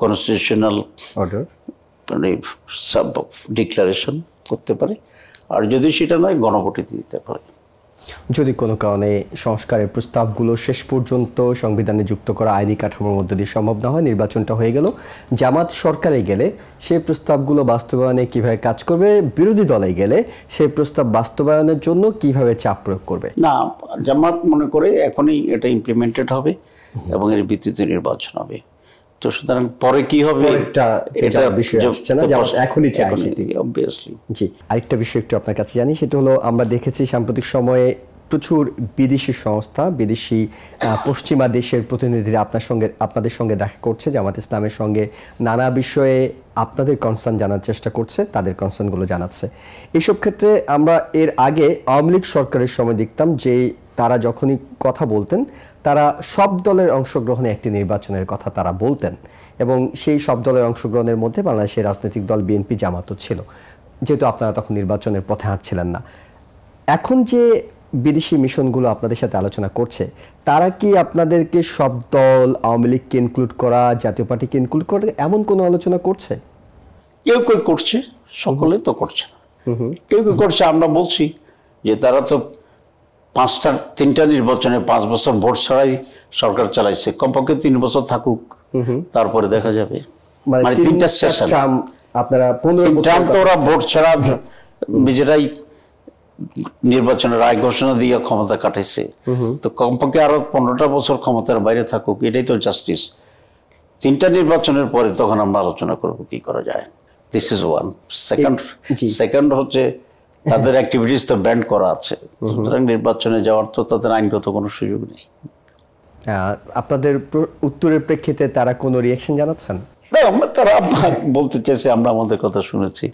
কনস্টিটিউশনাল অর্ডার। মানে সাব ডিক্লারেশন করতে পারে, আর যদি সেটা নয় গণভোটে দিতে পারে। যদি কোনো কারণে সংস্কারের প্রস্তাবগুলো শেষ পর্যন্ত সংবিধানে যুক্ত করা আইনি কাঠামোর মধ্য দিয়ে সম্ভব না হয়, নির্বাচনটা হয়ে গেল, জামাত সরকারে গেলে সেই প্রস্তাবগুলো বাস্তবায়নে কিভাবে কাজ করবে, বিরোধী দলে গেলে সেই প্রস্তাব বাস্তবায়নের জন্য কিভাবে চাপ প্রয়োগ করবে? না, জামাত মনে করে এখনই এটা ইমপ্লিমেন্টেড হবে এবং এর ভিত্তিতে নির্বাচন হবে। তো সুতরাং পরে কি হবে এটা বিষয় আসছে না, জামাত এখনই চাই সেটি। অবভিয়াসলি। জি, আরেকটা বিষয় একটু আপনার কাছে জানি, সেটা হলো আমরা দেখেছি সাম্প্রতিক সময়ে প্রচুর বিদেশি সংস্থা, বিদেশি পশ্চিমা দেশের প্রতিনিধিরা আপনাদের সঙ্গে দেখা করছে, জামাত ইসলামের সঙ্গে নানা বিষয়ে আপনাদের কনসার্ন জানার চেষ্টা করছে, তাদের কনসার্নগুলো জানাচ্ছে। এইসব ক্ষেত্রে আমরা এর আগে আওয়ামী লীগ সরকারের সময় দেখতাম যে তারা যখনই কথা বলতেন তারা সব দলের অংশগ্রহণে একটি নির্বাচনের কথা তারা বলতেন, এবং সেই সব দলের অংশগ্রহণের মধ্যে বাংলাদেশের রাজনৈতিক দল বিএনপি, জামাতও ছিল, যেহেতু আপনারা তখন নির্বাচনের পথে হাঁটছিলেন না। এখন যে বিদেশি মিশনগুলো আপনাদের সাথে আলোচনা করছে, তারা কি আপনাদেরকে সব দল, আওয়ামী লীগকে ইনক্লুড করা, জাতীয় পার্টিকে ইনক্লুড করা, এমন কোনো আলোচনা করছে? কেউ কেউ করছে, সকলে তো করছে না। কেউ কেউ করছে। আমরা বলছি যে তারা তো 3টা নির্বাচনে 5 বছর ভোট ছাড়াই সরকার চালাইছে, কমপক্ষে 3 বছর থাকুক, তারপরে দেখা যাবে। মানে 3টা সেশন আপনারা 15 তো ওরা ভোট ছাড়া নিজেরাই নির্বাচনের রায় ঘোষণা দিয়ে ক্ষমতা কাটাইছে, তো কমপক্ষে আরো 15টা বছর ক্ষমতার বাইরে থাকুক, এটাই তো জাস্টিস। 3টা নির্বাচনের পরে তখন আমরা আলোচনা করব কি করা যায়। This is one. সেকেন্ড হচ্ছে তাদের অ্যাক্টিভিটিস তো ব্যান্ড করা আছে, সুতরাং নির্বাচনে যাওয়ার তো তাদের আইনগত কোনো সুযোগ নেই। আপনাদের উত্তরের প্রেক্ষিতে তারা কোনো রিঅ্যাকশন জানাচ্ছেন? তারা বলতে চাইছে আমরা আমাদের কথা শুনেছি,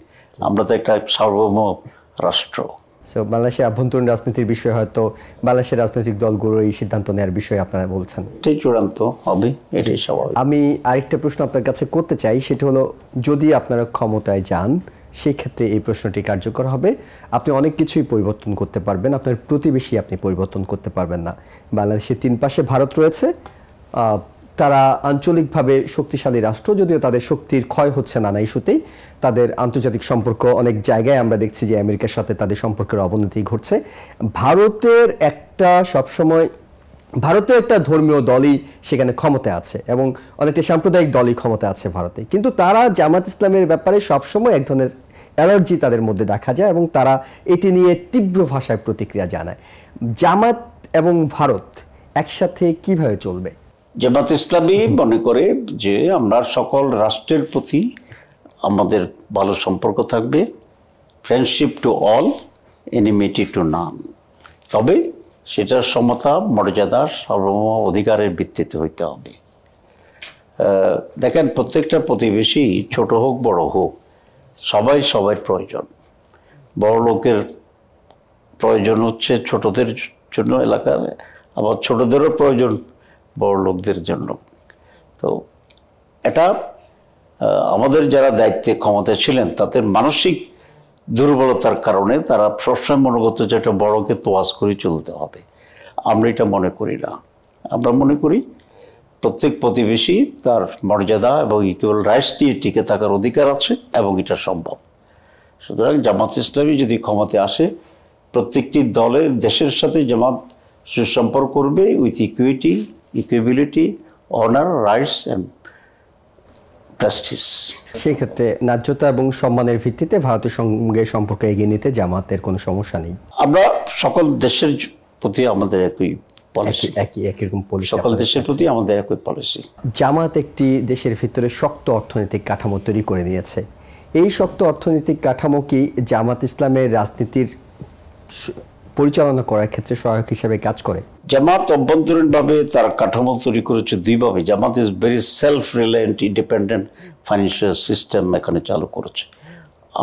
আমরা তো একটা সার্বভৌম রাষ্ট্র। বাংলাদেশের আভ্যন্তরীণ রাজনীতির বিষয়ে হয়তো বাংলাদেশের রাজনৈতিক দলগুলো এই সিদ্ধান্ত নেওয়ার বিষয়ে আপনারা বলছেন, এটাই চূড়ান্ত হবে, এটাই স্বাভাবিক। আমি আরেকটা প্রশ্ন আপনার কাছে করতে চাই, সেটা হলো যদি আপনারা ক্ষমতায় যান সেই ক্ষেত্রে এই প্রশ্নটি কার্যকর হবে। আপনি অনেক কিছুই পরিবর্তন করতে পারবেন, আপনার প্রতিবেশী আপনি পরিবর্তন করতে পারবেন না। বাংলাদেশের 3 পাশে ভারত রয়েছে, তারা আঞ্চলিকভাবে শক্তিশালী রাষ্ট্র, যদিও তাদের শক্তির ক্ষয় হচ্ছে নানা ইস্যুতেই। তাদের আন্তর্জাতিক সম্পর্ক অনেক জায়গায় আমরা দেখছি যে আমেরিকার সাথে তাদের সম্পর্কের অবনতি ঘটছে। ভারতের একটা ধর্মীয় দলই সেখানে ক্ষমতায় আছে এবং অনেকটা সাম্প্রদায়িক দলই ক্ষমতা আছে ভারতে, কিন্তু তারা জামাত ইসলামের ব্যাপারে সবসময় এক ধরনের অ্যালার্জি তাদের মধ্যে দেখা যায় এবং তারা এটি নিয়ে তীব্র ভাষায় প্রতিক্রিয়া জানায়। জামাত এবং ভারত একসাথে কিভাবে চলবে? জামাত ইসলামী মনে করে যে আমরা সকল রাষ্ট্রের প্রতি আমাদের ভালো সম্পর্ক থাকবে, friendship to all, enmity two নান। তবে সেটা সমতা, মর্যাদা, সার্বভৌম অধিকারের ভিত্তিতে হইতে হবে। দেখেন, প্রত্যেকটা প্রতিবেশী ছোট হোক বড় হোক, সবাই সবার প্রয়োজন। বড় লোকের প্রয়োজন হচ্ছে ছোটদের জন্য এলাকার, আবার ছোটদেরও প্রয়োজন বড় লোকদের জন্য। তো এটা আমাদের যারা দায়িত্বে ক্ষমতা ছিলেন তাদের মানসিক দুর্বলতার কারণে তারা সবসময় মনে করতে যে একটা বড়কে তোয়াজ করে চলতে হবে। আমরা এটা মনে করি না। আমরা মনে করি প্রত্যেক প্রতিবেশী তার মর্যাদা এবং ইকুয়াল রাইটস নিয়ে টিকে থাকার অধিকার আছে এবং এটা সম্ভব। সুতরাং জামাত ইসলামী যদি ক্ষমতায় আসে, প্রত্যেকটি দলের দেশের সাথে জামাত সুসম্পর্ক করবে with equity, equability, honour, rights and justice. সেই ক্ষেত্রে ন্যায্যতা এবং সম্মানের ভিত্তিতে ভারতের সঙ্গে সম্পর্ক এগিয়ে নিতে জামাতের কোনো সমস্যা নেই। আমরা সকল দেশের প্রতি আমাদের একই পলিসি, একই রকম পলিসি, সকল দেশের প্রতি আমাদের একই পলিসি। জামাত একটি দেশের ভিতরে শক্ত অর্থনৈতিক কাঠামো তৈরি করে নিয়েছে। এই শক্ত অর্থনৈতিক কাঠামো কি জামাত ইসলামের রাজনীতির পরিচালনা করার ক্ষেত্রে সহায়ক হিসেবে কাজ করে? জামাত অভ্যন্তরীণভাবে তার কাঠামো তৈরি করেছে দুইভাবে। Jamaat is very self reliant, independent financial system এখানে চালু করেছে।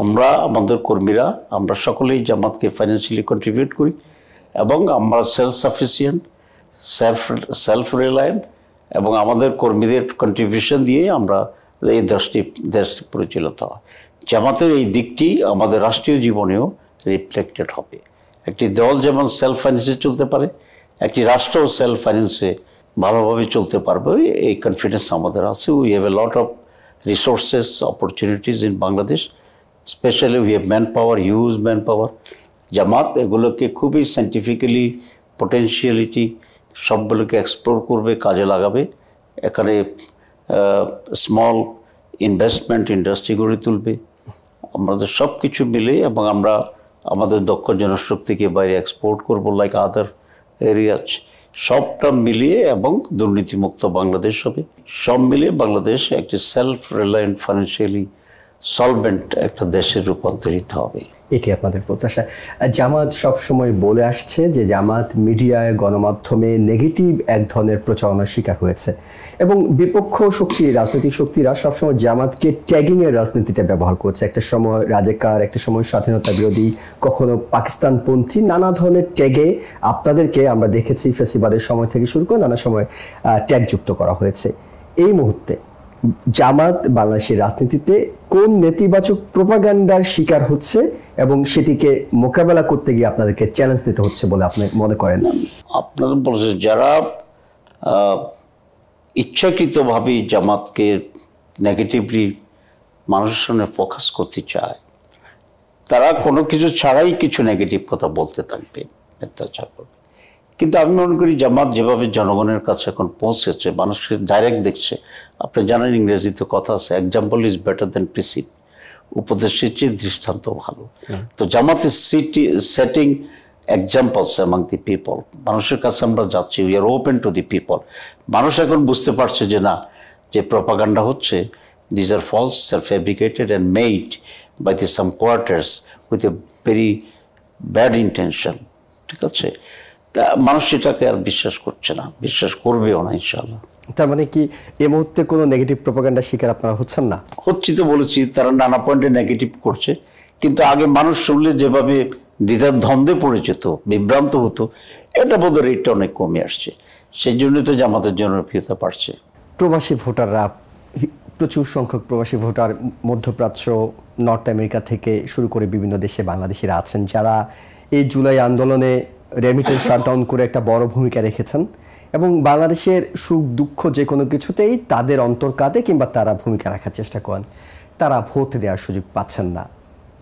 আমরা আমাদের কর্মীরা আমরা সকলেই জামাতকে ফাইন্যান্সিয়ালি কন্ট্রিবিউট করি এবং আমরা সেলফ সাফিসিয়েন্ট, সেলফ রিলায়েন্ট, এবং আমাদের কর্মীদের কন্ট্রিবিউশন দিয়ে আমরা এই দেশ পরিচালিত হয়। জামাতের এই দিকটি আমাদের রাষ্ট্রীয় জীবনেও রিফ্লেক্টেড হবে। একটি দল যেমন সেলফ ফাইন্যান্সে চলতে পারে, একটি রাষ্ট্রও সেলফ ফাইন্যান্সে ভালোভাবে চলতে পারবে, এই কনফিডেন্স আমাদের আছে। We have a lot of resources, opportunities in Bangladesh. Especially we have manpower, huge manpower. জামাত এগুলোকে খুবই সাইন্টিফিক্যালি পটেনশিয়ালিটি সবগুলোকে এক্সপ্লোর করবে, কাজে লাগাবে। এখানে স্মল ইনভেস্টমেন্ট ইন্ডাস্ট্রি গড়ে তুলবে। আমাদের সব কিছু মিলে এবং আমরা আমাদের দক্ষ জনশক্তিকে বাইরে এক্সপোর্ট করব লাইক আদার এরিয়াজ, সবটা মিলিয়ে এবং দুর্নীতিমুক্ত বাংলাদেশ হবে। সব মিলিয়ে বাংলাদেশ একটি সেলফ রিলায়েন্ট ফাইন্যান্সিয়ালি সলভেন্ট একটা দেশে রূপান্তরিত হবে। এটি আপনাদের প্রত্যাশা। জামাত সবসময় বলে আসছে যে জামাত মিডিয়ায়, গণমাধ্যমে নেগেটিভ এক ধরনের প্রচারণার শিকার হয়েছে এবং বিপক্ষ শক্তি, রাজনৈতিক শক্তিরা সবসময় জামাতকে ট্যাগিংয়ের রাজনীতিটা ব্যবহার করছে। একটা সময় রাজাকার, একটা সময় স্বাধীনতা বিরোধী, কখনো পাকিস্তানপন্থী, নানা ধরনের ট্যাগে আপনাদেরকে আমরা দেখেছি ফেসিবাদের সময় থেকে শুরু করে নানা সময় ট্যাগ যুক্ত করা হয়েছে। এই মুহূর্তে জামাত বাংলাদেশের রাজনীতিতে কোন নেতিবাচক প্রোপাগান্ডার শিকার হচ্ছে এবং সেটিকে মোকাবেলা করতে গিয়ে আপনাদেরকে চ্যালেঞ্জ নিতে হচ্ছে বলে আপনি মনে করেন? আপনারা বলছেন যারা ইচ্ছাকৃতভাবেই জামাতকে নেগেটিভলি মানুষের সামনে ফোকাস করতে চায়, তারা কোনো কিছু ছাড়াই কিছু নেগেটিভ কথা বলতে থাকবে, মিথ্যাচার করবে। কিন্তু আমি মনে করি জামাত যেভাবে জনগণের কাছে এখন পৌঁছেছে, মানুষকে ডাইরেক্ট দেখছে। আপনি জানেন ইংরেজিতে কথা আছে, example is better than precept, উপদেশের চেয়ে দৃষ্টান্ত ভালো। তো Jamaat is setting examples among the people. মানুষের কাছে আমরা যাচ্ছি, we are open to the people. মানুষ এখন বুঝতে পারছে যে না, যে প্রপাগান্ডা হচ্ছে, these are false, are fabricated and made by the some quarters with a very bad intention. ঠিক আছে, তা মানুষ এটাকে আর বিশ্বাস করছে না, বিশ্বাস করবেও না ইনশাআল্লাহ। তার মানে কি এই মুহূর্তে কোনো নেগেটিভ প্রোপাগান্ডার শিকার আপনারা হচ্ছেন না? হচ্ছি তো বলেছি, তারা নানা পয়েন্টে নেগেটিভ করছে, কিন্তু আগে মানুষ শুনলে যেভাবে দ্বিধার দ্বন্দ্বে পড়ে যেত, বিভ্রান্ত হতো, এটা বোধহয় রেটটা অনেক কমে আসছে। সেই জন্যই তো জামাতের জনপ্রিয়তা বাড়ছে। প্রবাসী ভোটাররা, প্রচুর সংখ্যক প্রবাসী ভোটার মধ্যপ্রাচ্য, নর্থ আমেরিকা থেকে শুরু করে বিভিন্ন দেশে বাংলাদেশিরা আছেন যারা এই জুলাই আন্দোলনে রেমিটেন্স শাটডাউন করে একটা বড় ভূমিকা রেখেছেন এবং বাংলাদেশের সুখ দুঃখ যে কোনো কিছুতেই তাদের অন্তর্কাতে কিংবা তারা ভূমিকা রাখার চেষ্টা করেন। তারা ভোট দেওয়ার সুযোগ পাচ্ছেন না।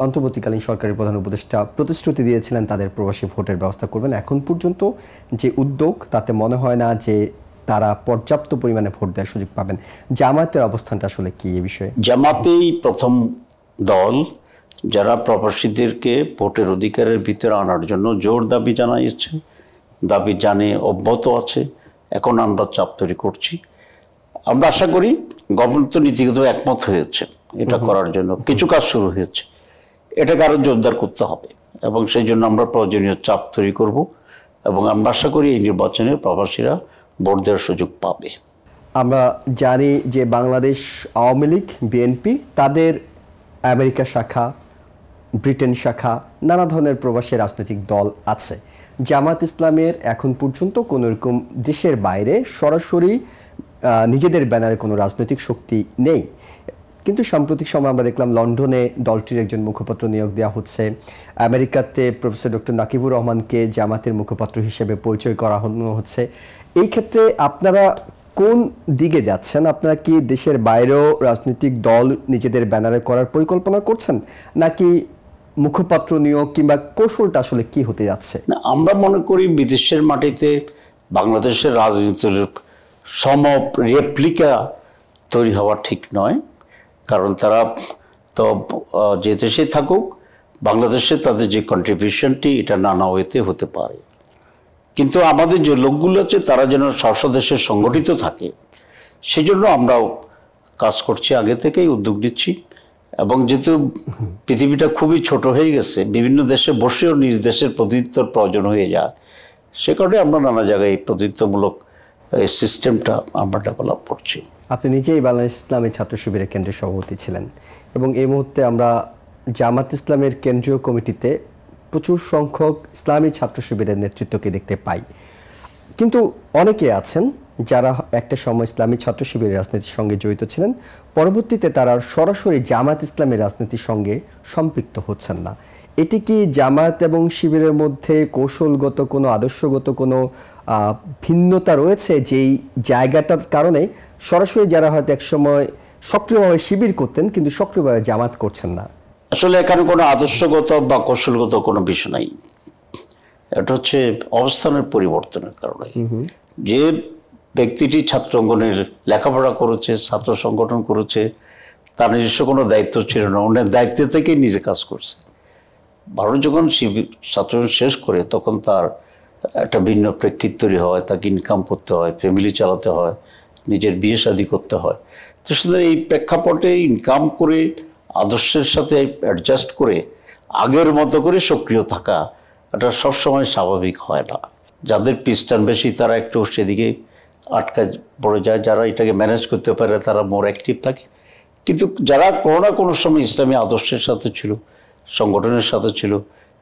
অন্তর্বর্তীকালীন সরকারের প্রধান উপদেষ্টা প্রতিশ্রুতি দিয়েছিলেন তাদের প্রবাসী ভোটের ব্যবস্থা করবেন। এখন পর্যন্ত যে উদ্যোগ, তাতে মনে হয় না যে তারা পর্যাপ্ত পরিমাণে ভোট দেওয়ার সুযোগ পাবেন। জামায়াতের অবস্থানটা আসলে কি এই বিষয়ে? জামাতেই প্রথম দল যারা প্রবাসীদেরকে ভোটের অধিকারের ভিতরে আনার জন্য জোর দাবি জানাইছে, দাবি জানিয়ে অব্যাহত আছে। এখন আমরা চাপ তৈরি করছি। আমরা আশা করি গভর্নমেন্ট তো নীতিগত একমত হয়েছে এটা করার জন্য, কিছু কাজ শুরু হয়েছে, এটাকে আরো জোরদার করতে হবে এবং সেই জন্য আমরা প্রয়োজনীয় চাপ তৈরি করব এবং আমরা আশা করি এই নির্বাচনে প্রবাসীরা ভোট দেওয়ার সুযোগ পাবে। আমরা জানি যে বাংলাদেশ আওয়ামী লীগ, বিএনপি, তাদের আমেরিকা শাখা, ব্রিটেন শাখা, নানা ধরনের প্রবাসী রাজনৈতিক দল আছে। জামাত ইসলামের এখন পর্যন্ত কোনো রকম দেশের বাইরে সরাসরি নিজেদের ব্যানারে কোনো রাজনৈতিক শক্তি নেই। কিন্তু সাম্প্রতিক সময় আমরা দেখলাম লন্ডনে দলটির একজন মুখপাত্র নিয়োগ দেওয়া হচ্ছে। আমেরিকাতে প্রফেসর ডক্টর নাকিবুর রহমানকে জামাতের মুখপাত্র হিসেবে পরিচয় করা হচ্ছে। এই ক্ষেত্রে আপনারা কোন দিকে যাচ্ছেন? আপনারা কি দেশের বাইরেও রাজনৈতিক দল নিজেদের ব্যানারে করার পরিকল্পনা করছেন, নাকি মুখপাত্র নিয়োগ কিংবা কৌশলটা আসলে কি হতে যাচ্ছে? না, আমরা মনে করি বিদেশের মাটিতে বাংলাদেশের রাজনীতির সম রেপ্লিকা তৈরি হওয়া ঠিক নয়, কারণ তারা তো যে দেশে থাকুক, বাংলাদেশে তাদের যে কন্ট্রিবিউশনটি এটা নানা ওয়েতে হতে পারে, কিন্তু আমাদের যে লোকগুলো আছে তারা যেন স্বদেশে সংগঠিত থাকে, সেজন্য আমরাও কাজ করছি, আগে থেকেই উদ্যোগ নিচ্ছি। এবং যেহেতু পৃথিবীটা খুবই ছোট হয়ে গেছে, বিভিন্ন দেশে বসেও নিজ দেশের প্রতিনিধিত্বর প্রয়োজন হয়ে যায়, সে কারণে আমরা নানা জায়গায় এই প্রতিনিধিত্বমূলক এই সিস্টেমটা আমরা ডেভেলপ করছি। আপনি নিজেই বাংলাদেশ ইসলামী ছাত্র শিবিরের কেন্দ্রীয় সভাপতি ছিলেন এবং এই মুহূর্তে আমরা জামাত ইসলামের কেন্দ্রীয় কমিটিতে প্রচুর সংখ্যক ইসলামী ছাত্র শিবিরের নেতৃত্বকে দেখতে পাই। কিন্তু অনেকে আছেন যারা একটা সময় ইসলামী ছাত্র শিবিরের রাজনীতির সঙ্গে জড়িত ছিলেন, পরবর্তীতে তারা সরাসরি জামাত ইসলামের রাজনীতির সঙ্গে সম্পৃক্ত হচ্ছেন না। এটি কি জামাত এবং শিবিরের মধ্যে কৌশলগত কোনো, আদর্শগত কোনো ভিন্নতা রয়েছে, যেই জায়গাটার কারণে সরাসরি যারা হয়তো একসময় সক্রিয়ভাবে শিবির করতেন কিন্তু সক্রিয়ভাবে জামাত করছেন না? আসলে এখানে কোনো আদর্শগত বা কৌশলগত কোনো বিষয় নাই, এটা হচ্ছে অবস্থানের পরিবর্তনের কারণে। যে ব্যক্তিটি ছাত্র অঙ্গনের লেখাপড়া করেছে, ছাত্র সংগঠন করেছে, তার নিজস্ব কোনো দায়িত্ব ছিল না, অন্যের দায়িত্ব থেকেই নিজে কাজ করছে। ভারত যখন ছাত্র শেষ করে তখন তার একটা ভিন্ন প্রেক্ষিত তৈরি হয়, তাকে ইনকাম করতে হয়, ফ্যামিলি চালাতে হয়, নিজের বিয়ে শাদী করতে হয়। তো সুতরাং এই প্রেক্ষাপটে ইনকাম করে আদর্শের সাথে অ্যাডজাস্ট করে আগের মতো করে সক্রিয় থাকা এটা সবসময় স্বাভাবিক হয় না। যাদের পিস্টান বেশি তারা একটু সেদিকে আটকা পড়ে যায়, যারা এটাকে ম্যানেজ করতে পারে তারা মোর অ্যাক্টিভ থাকে। কিন্তু যারা কোনো না কোনো সময় ইসলামী আদর্শের সাথে ছিল, সংগঠনের সাথে ছিল,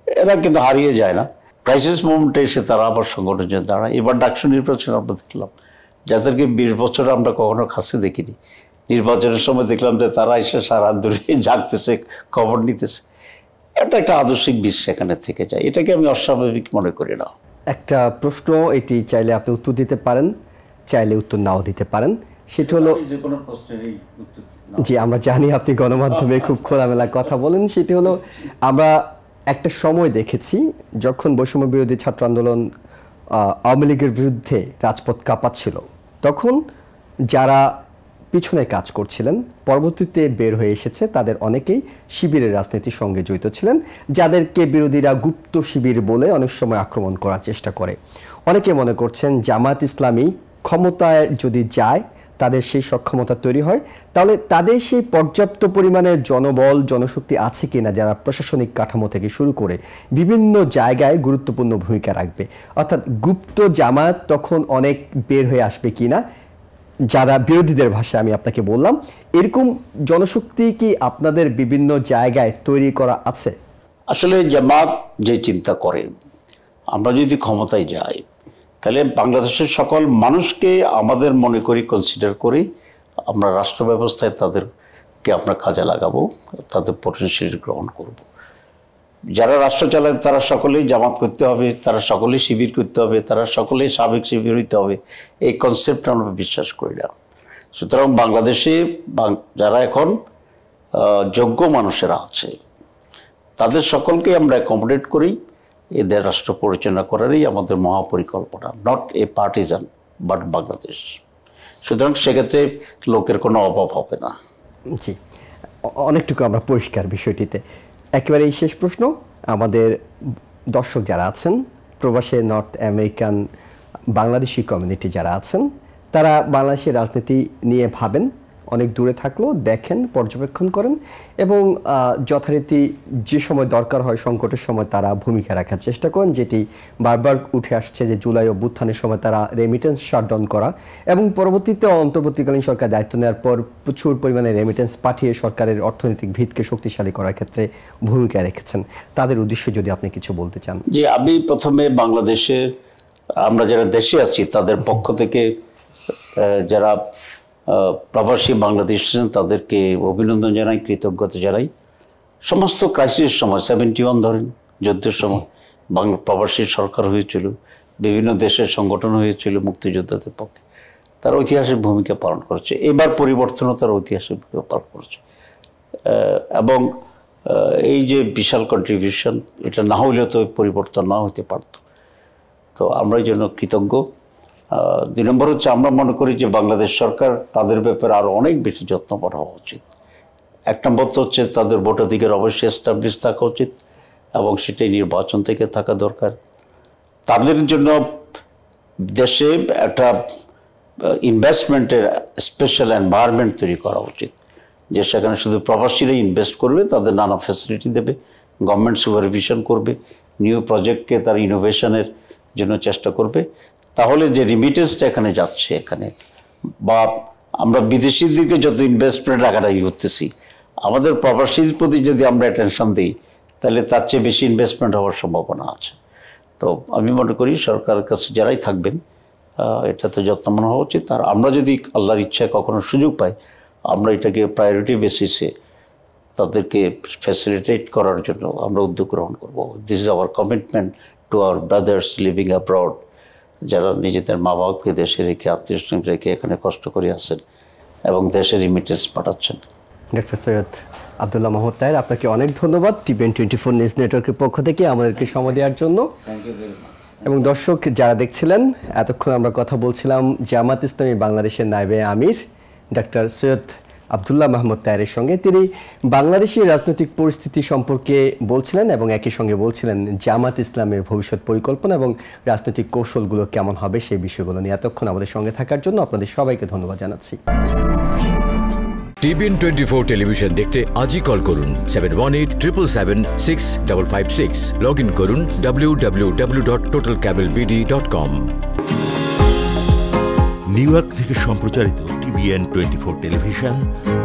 এরা কিন্তু হারিয়ে যায় না। ক্রাইসিস মোমেন্টে এসে তারা আবার সংগঠনে দাঁড়ায়। এবার ডাকসু নির্বাচন আমরা দেখলাম, যাদেরকে 20 বছর আমরা কখনো কাছে দেখিনি, নির্বাচনের সময় দেখলাম যে তারা এসে সারা দূরে জাগতেছে, খবর নিতেছে। এটা একটা আদর্শিক বিশ্বাস এখানে থেকে যায়, এটাকে আমি অস্বাভাবিক মনে করি না। একটা প্রশ্ন, এটি চাইলে আপনি উত্তর দিতে পারেন, চাইলে উত্তর নাও দিতে পারেন। সেটা হলো, জি আমরা জানি আপনি গণমাধ্যমে খুব খোলামেলা কথা বলেন, সেটি হলো আমরা একটা সময় দেখেছি যখন বৈষম্য বিরোধী ছাত্র আন্দোলন আওয়ামী লীগের বিরুদ্ধে রাজপথ কাঁপাচ্ছিল, তখন যারা পিছনে কাজ করছিলেন পরবর্তীতে বের হয়ে এসেছে তাদের অনেকেই শিবিরের রাজনীতির সঙ্গে জড়িত ছিলেন, যাদেরকে বিরোধীরা গুপ্ত শিবির বলে অনেক সময় আক্রমণ করার চেষ্টা করে। অনেকে মনে করছেন জামাত ইসলামী ক্ষমতায় যদি যায়, তাদের সেই সক্ষমতা তৈরি হয়, তাহলে তাদের সেই পর্যাপ্ত পরিমাণে জনবল জনশক্তি আছে কিনা যারা প্রশাসনিক কাঠামো থেকে শুরু করে বিভিন্ন জায়গায় গুরুত্বপূর্ণ ভূমিকা রাখবে। অর্থাৎ গুপ্ত জামাত তখন অনেক বের হয়ে আসবে কিনা, যারা বিরোধীদের ভাষায় আমি আপনাকে বললাম, এরকম জনশক্তি কি আপনাদের বিভিন্ন জায়গায় তৈরি করা আছে? আসলে জামাত যে চিন্তা করে, আমরা যদি ক্ষমতায় যাই তাহলে বাংলাদেশের সকল মানুষকে আমাদের মনে করি কনসিডার করি আমরা রাষ্ট্র ব্যবস্থায় তাদেরকে আমরা কাজে লাগাবো, তাদের পটেনশিয়াল গ্রহণ করব। যারা রাষ্ট্র চালায় তারা সকলেই জামাত করতে হবে, তারা সকলেই শিবির করতে হবে, তারা সকলেই সাবেক শিবির হইতে হবে, এই কনসেপ্ট আমরা বিশ্বাস করি না। সুতরাং বাংলাদেশে যারা এখন যোগ্য মানুষেরা আছে তাদের সকলকে আমরা অ্যাকোমোডেট করি, এদের রাষ্ট্র পরিচালনা করারই আমাদের মহাপরিকল্পনা, not a partisan but Bangladesh. সুতরাং সেক্ষেত্রে লোকের কোনো অভাব হবে না। জি, অনেকটুকু আমরা পরিষ্কার বিষয়টিতে। একেবারে এই শেষ প্রশ্ন, আমাদের দর্শক যারা আছেন প্রবাসে, নর্থ আমেরিকান বাংলাদেশি কমিউনিটি যারা আছেন, তারা বাংলাদেশের রাজনীতি নিয়ে ভাবেন, অনেক দূরে থাকলেও দেখেন, পর্যবেক্ষণ করেন এবং যথারীতি যে সময় দরকার হয় সংকটের সময় তারা ভূমিকা রাখার চেষ্টা করেন, যেটি বারবার উঠে আসছে যে জুলাই অভ্যুত্থানের সময় তারা রেমিটেন্স শাটডাউন করা এবং পরবর্তীতে অন্তর্বর্তীকালীন সরকার দায়িত্ব নেওয়ার পর প্রচুর পরিমাণে রেমিটেন্স পাঠিয়ে সরকারের অর্থনৈতিক ভিতকে শক্তিশালী করার ক্ষেত্রে ভূমিকা রেখেছেন। তাদের উদ্দেশ্যে যদি আপনি কিছু বলতে চান। যে আমি প্রথমে বাংলাদেশের আমরা যারা দেশে আছি তাদের পক্ষ থেকে যারা প্রবাসী বাংলাদেশ তাদেরকে অভিনন্দন জানাই, কৃতজ্ঞতা জানাই। সমস্ত ক্রাইসিসের সময় 71 ধরেন যুদ্ধের সময় প্রবাসী সরকার হয়েছিল, বিভিন্ন দেশের সংগঠন হয়েছিল মুক্তিযোদ্ধাদের পক্ষে, তারা ঐতিহাসিক ভূমিকা পালন করেছে। এবার পরিবর্তনও তারা ঐতিহাসিক ভূমিকা পালন করেছে এবং এই যে বিশাল কন্ট্রিবিউশন, এটা না হইলেও তো পরিবর্তন না হতে পারত। তো আমরা এই জন্য কৃতজ্ঞ। 2 নম্বর হচ্ছে আমরা মনে করি যে বাংলাদেশ সরকার তাদের ব্যাপারে আরও অনেক বেশি যত্নপর হওয়া উচিত। 1 নম্বর তো হচ্ছে তাদের ভোটাধিকার অবশ্যই এস্টাবলিশ থাকা উচিত এবং সেটাই নির্বাচন থেকে থাকা দরকার। তাদের জন্য দেশে একটা ইনভেস্টমেন্টের স্পেশাল এনভায়রনমেন্ট তৈরি করা উচিত, যে সেখানে শুধু প্রবাসীরাই ইনভেস্ট করবে, তাদের নানা ফ্যাসিলিটি দেবে, গভর্নমেন্ট সুপারভিশন করবে, নিউ প্রজেক্টকে তার ইনোভেশনের জন্য চেষ্টা করবে। তাহলে যে রিমিটেন্সটা এখানে যাচ্ছে এখানে, বা আমরা বিদেশিদেরকে যত ইনভেস্টমেন্ট রাখাটাই করতেছি, আমাদের প্রবাসীর প্রতি যদি আমরা অ্যাটেনশন দিই তাহলে তার চেয়ে বেশি ইনভেস্টমেন্ট হওয়ার সম্ভাবনা আছে। তো আমি মনে করি সরকারের কাছে যারাই থাকবেন এটাতে যত্নবান হওয়া উচিত। আর আমরা যদি আল্লাহর ইচ্ছায় কখনো সুযোগ পাই, আমরা এটাকে প্রায়োরিটি বেসিসে তাদেরকে ফ্যাসিলিটেট করার জন্য আমরা উদ্যোগ গ্রহণ করব। This is our commitment to our brothers living abroad, যারা নিজেদের মা বাবাকে দেশে রেখে আত্মীয় স্বজন রেখে এখানে কষ্ট করে আসেন। এবং দেশে রিমিটেন্স পাঠাচ্ছেন। ডক্টর সৈয়দ আব্দুল্লাহ মাহমুদ তাহের, আপনাকে অনেক ধন্যবাদ টিভিএন 24 নিউজ নেটওয়ার্কের পক্ষ থেকে আমাদেরকে সময় দেওয়ার জন্য। এবং দর্শক যারা দেখছিলেন, এতক্ষণ আমরা কথা বলছিলাম জামাত ইসলামী বাংলাদেশের নায়েবে আমির ডক্টর সৈয়দ আব্দুল্লাহ মাহমুদ তাহেরের সঙ্গে। তিনি বাংলাদেশের রাজনৈতিক পরিস্থিতি সম্পর্কে বলছিলেন এবং একই সঙ্গে বলছিলেন জামাত ইসলামের ভবিষ্যৎ পরিকল্পনা এবং রাজনৈতিক কৌশলগুলো কেমন হবে সেই বিষয়গুলো নিয়ে। এতক্ষণ আমাদের সঙ্গে থাকার জন্য আপনাদের সবাইকে ধন্যবাদ জানাচ্ছি। টিভিএন 24 টেলিভিশন দেখতে আজই কল করুন 7187776556। লগ ইন করুন www.totalcablebd.com। নিউ ইয়র্ক থেকে সম্প্রচারিত টিভিএন 24 টেলিভিশন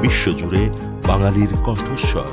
বিশ্বজুড়ে বাঙালির কণ্ঠস্বর।